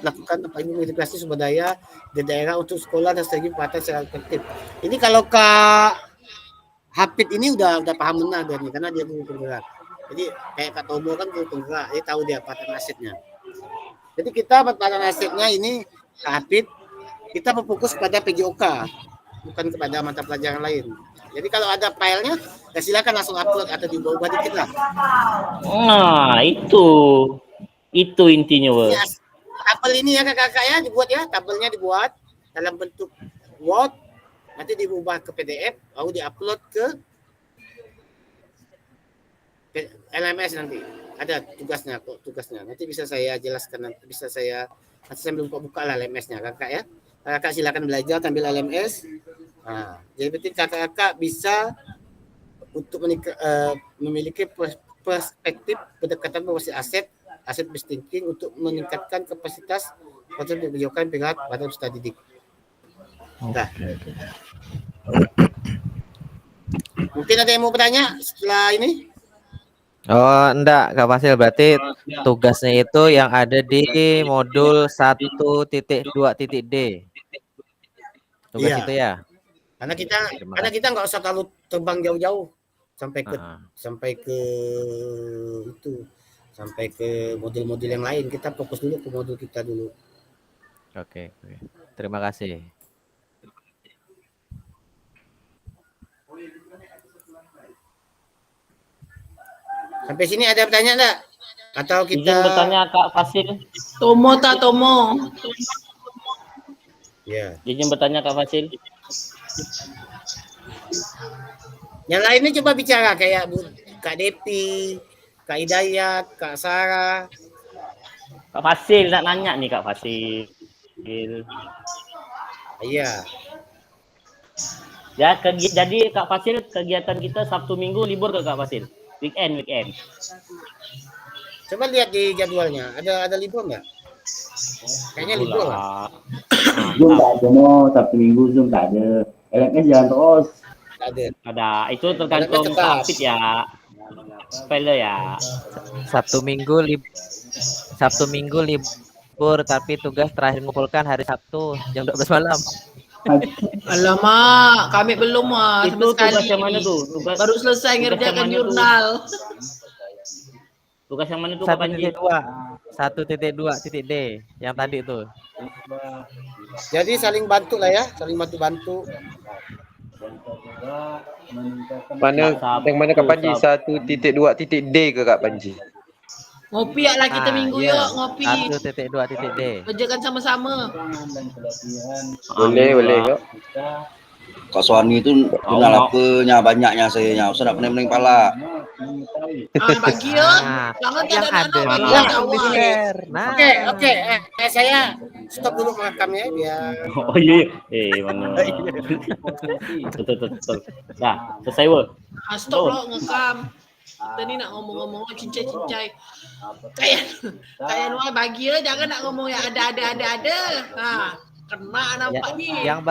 lakukan apa ini integrasi sumber daya di daerah untuk sekolah dan strategi pelatihan secara efektif. Ini kalau Kak Hafid ini udah paham benar dia nih, karena dia guru penggerak. Jadi kayak Kak Tomo kan guru penggerak, dia tahu dia pelatihan asetnya. Jadi kita pelatihan asetnya ini Kak Hafid kita berfokus pada PJOK, bukan kepada mata pelajaran lain. Jadi kalau ada filenya, ya silakan langsung upload atau diubah dikit lah. Nah, itu intinya, Ya, tabel ini ya kakak-kakak ya dibuat ya, tabelnya dibuat dalam bentuk Word, nanti diubah ke PDF, lalu diupload ke LMS nanti. Ada tugasnya. Nanti bisa saya jelaskan, nanti saya sambil buka lah LMS-nya kakak ya. Kakak silakan belajar sambil LMS. Nah, jadi berarti kakak-kakak bisa untuk memiliki perspektif pendekatan berbasis aset based thinking untuk meningkatkan kapasitas proses pendidikan pihak pada peserta didik. Nah. Mungkin ada yang mau bertanya setelah ini? Oh, enggak, Kak Fasil. Berarti tugasnya itu yang ada di modul 1.2.d. Tugas itu ya? Karena kita nggak usah terlalu terbang jauh-jauh sampai ke modul-modul yang lain. Kita fokus dulu ke modul kita dulu. Oke. Terima kasih. Sampai sini ada pertanyaan enggak? Atau kita izin bertanya Kak Fasil? Tomo. Ya. Izin bertanya Kak Fasil. Yang lainnya coba bicara kayak Kak Depi, Kak Hidayat, Kak Sarah. Kak Fasil nak nanya nih Kak Fasil. Iya. Ya, jadi Kak Fasil kegiatan kita Sabtu Minggu libur ke Kak Fasil? Weekend. Coba lihat di jadwalnya, ada libur nggak? Kayaknya libur lah. Zoom tak ada, Sabtu Minggu Zoom tak ada. LMS jalan terus. Ada. Itu tergantung Hafid ya. File ya. Sabtu Minggu libur, tapi tugas terakhir mengumpulkan hari Sabtu jam 12 malam. Alamak, kami belum itu tugas yang mana tuh? Baru selesai ngerjakan jurnal. Tugas yang mana tuh Kak Panji? 1.2.d yang tadi itu. Jadi saling bantu lah ya, saling bantu. Yang mana Kak Panji? 1.2.d ke Kak Panji? Ngopi lah kita minggu yuk, ngopi. 1.2.d. Kerjakan sama-sama. Boleh kok. Kak Suwani itu kenal apanya banyaknya saya, usah nak pening-pening pala. Bagi ya. Jangan yang ada Oke. Saya stop dulu merekamnya biar. Oh iya. Mana. Betul. Nah, selesai weh. Stop lo ngekam. Kita ni nak ngomong-ngomong cincai-cincai. Kayak luar bagi ya, jangan nak ngomong yang ada. Nah, kena nampak ni. Yang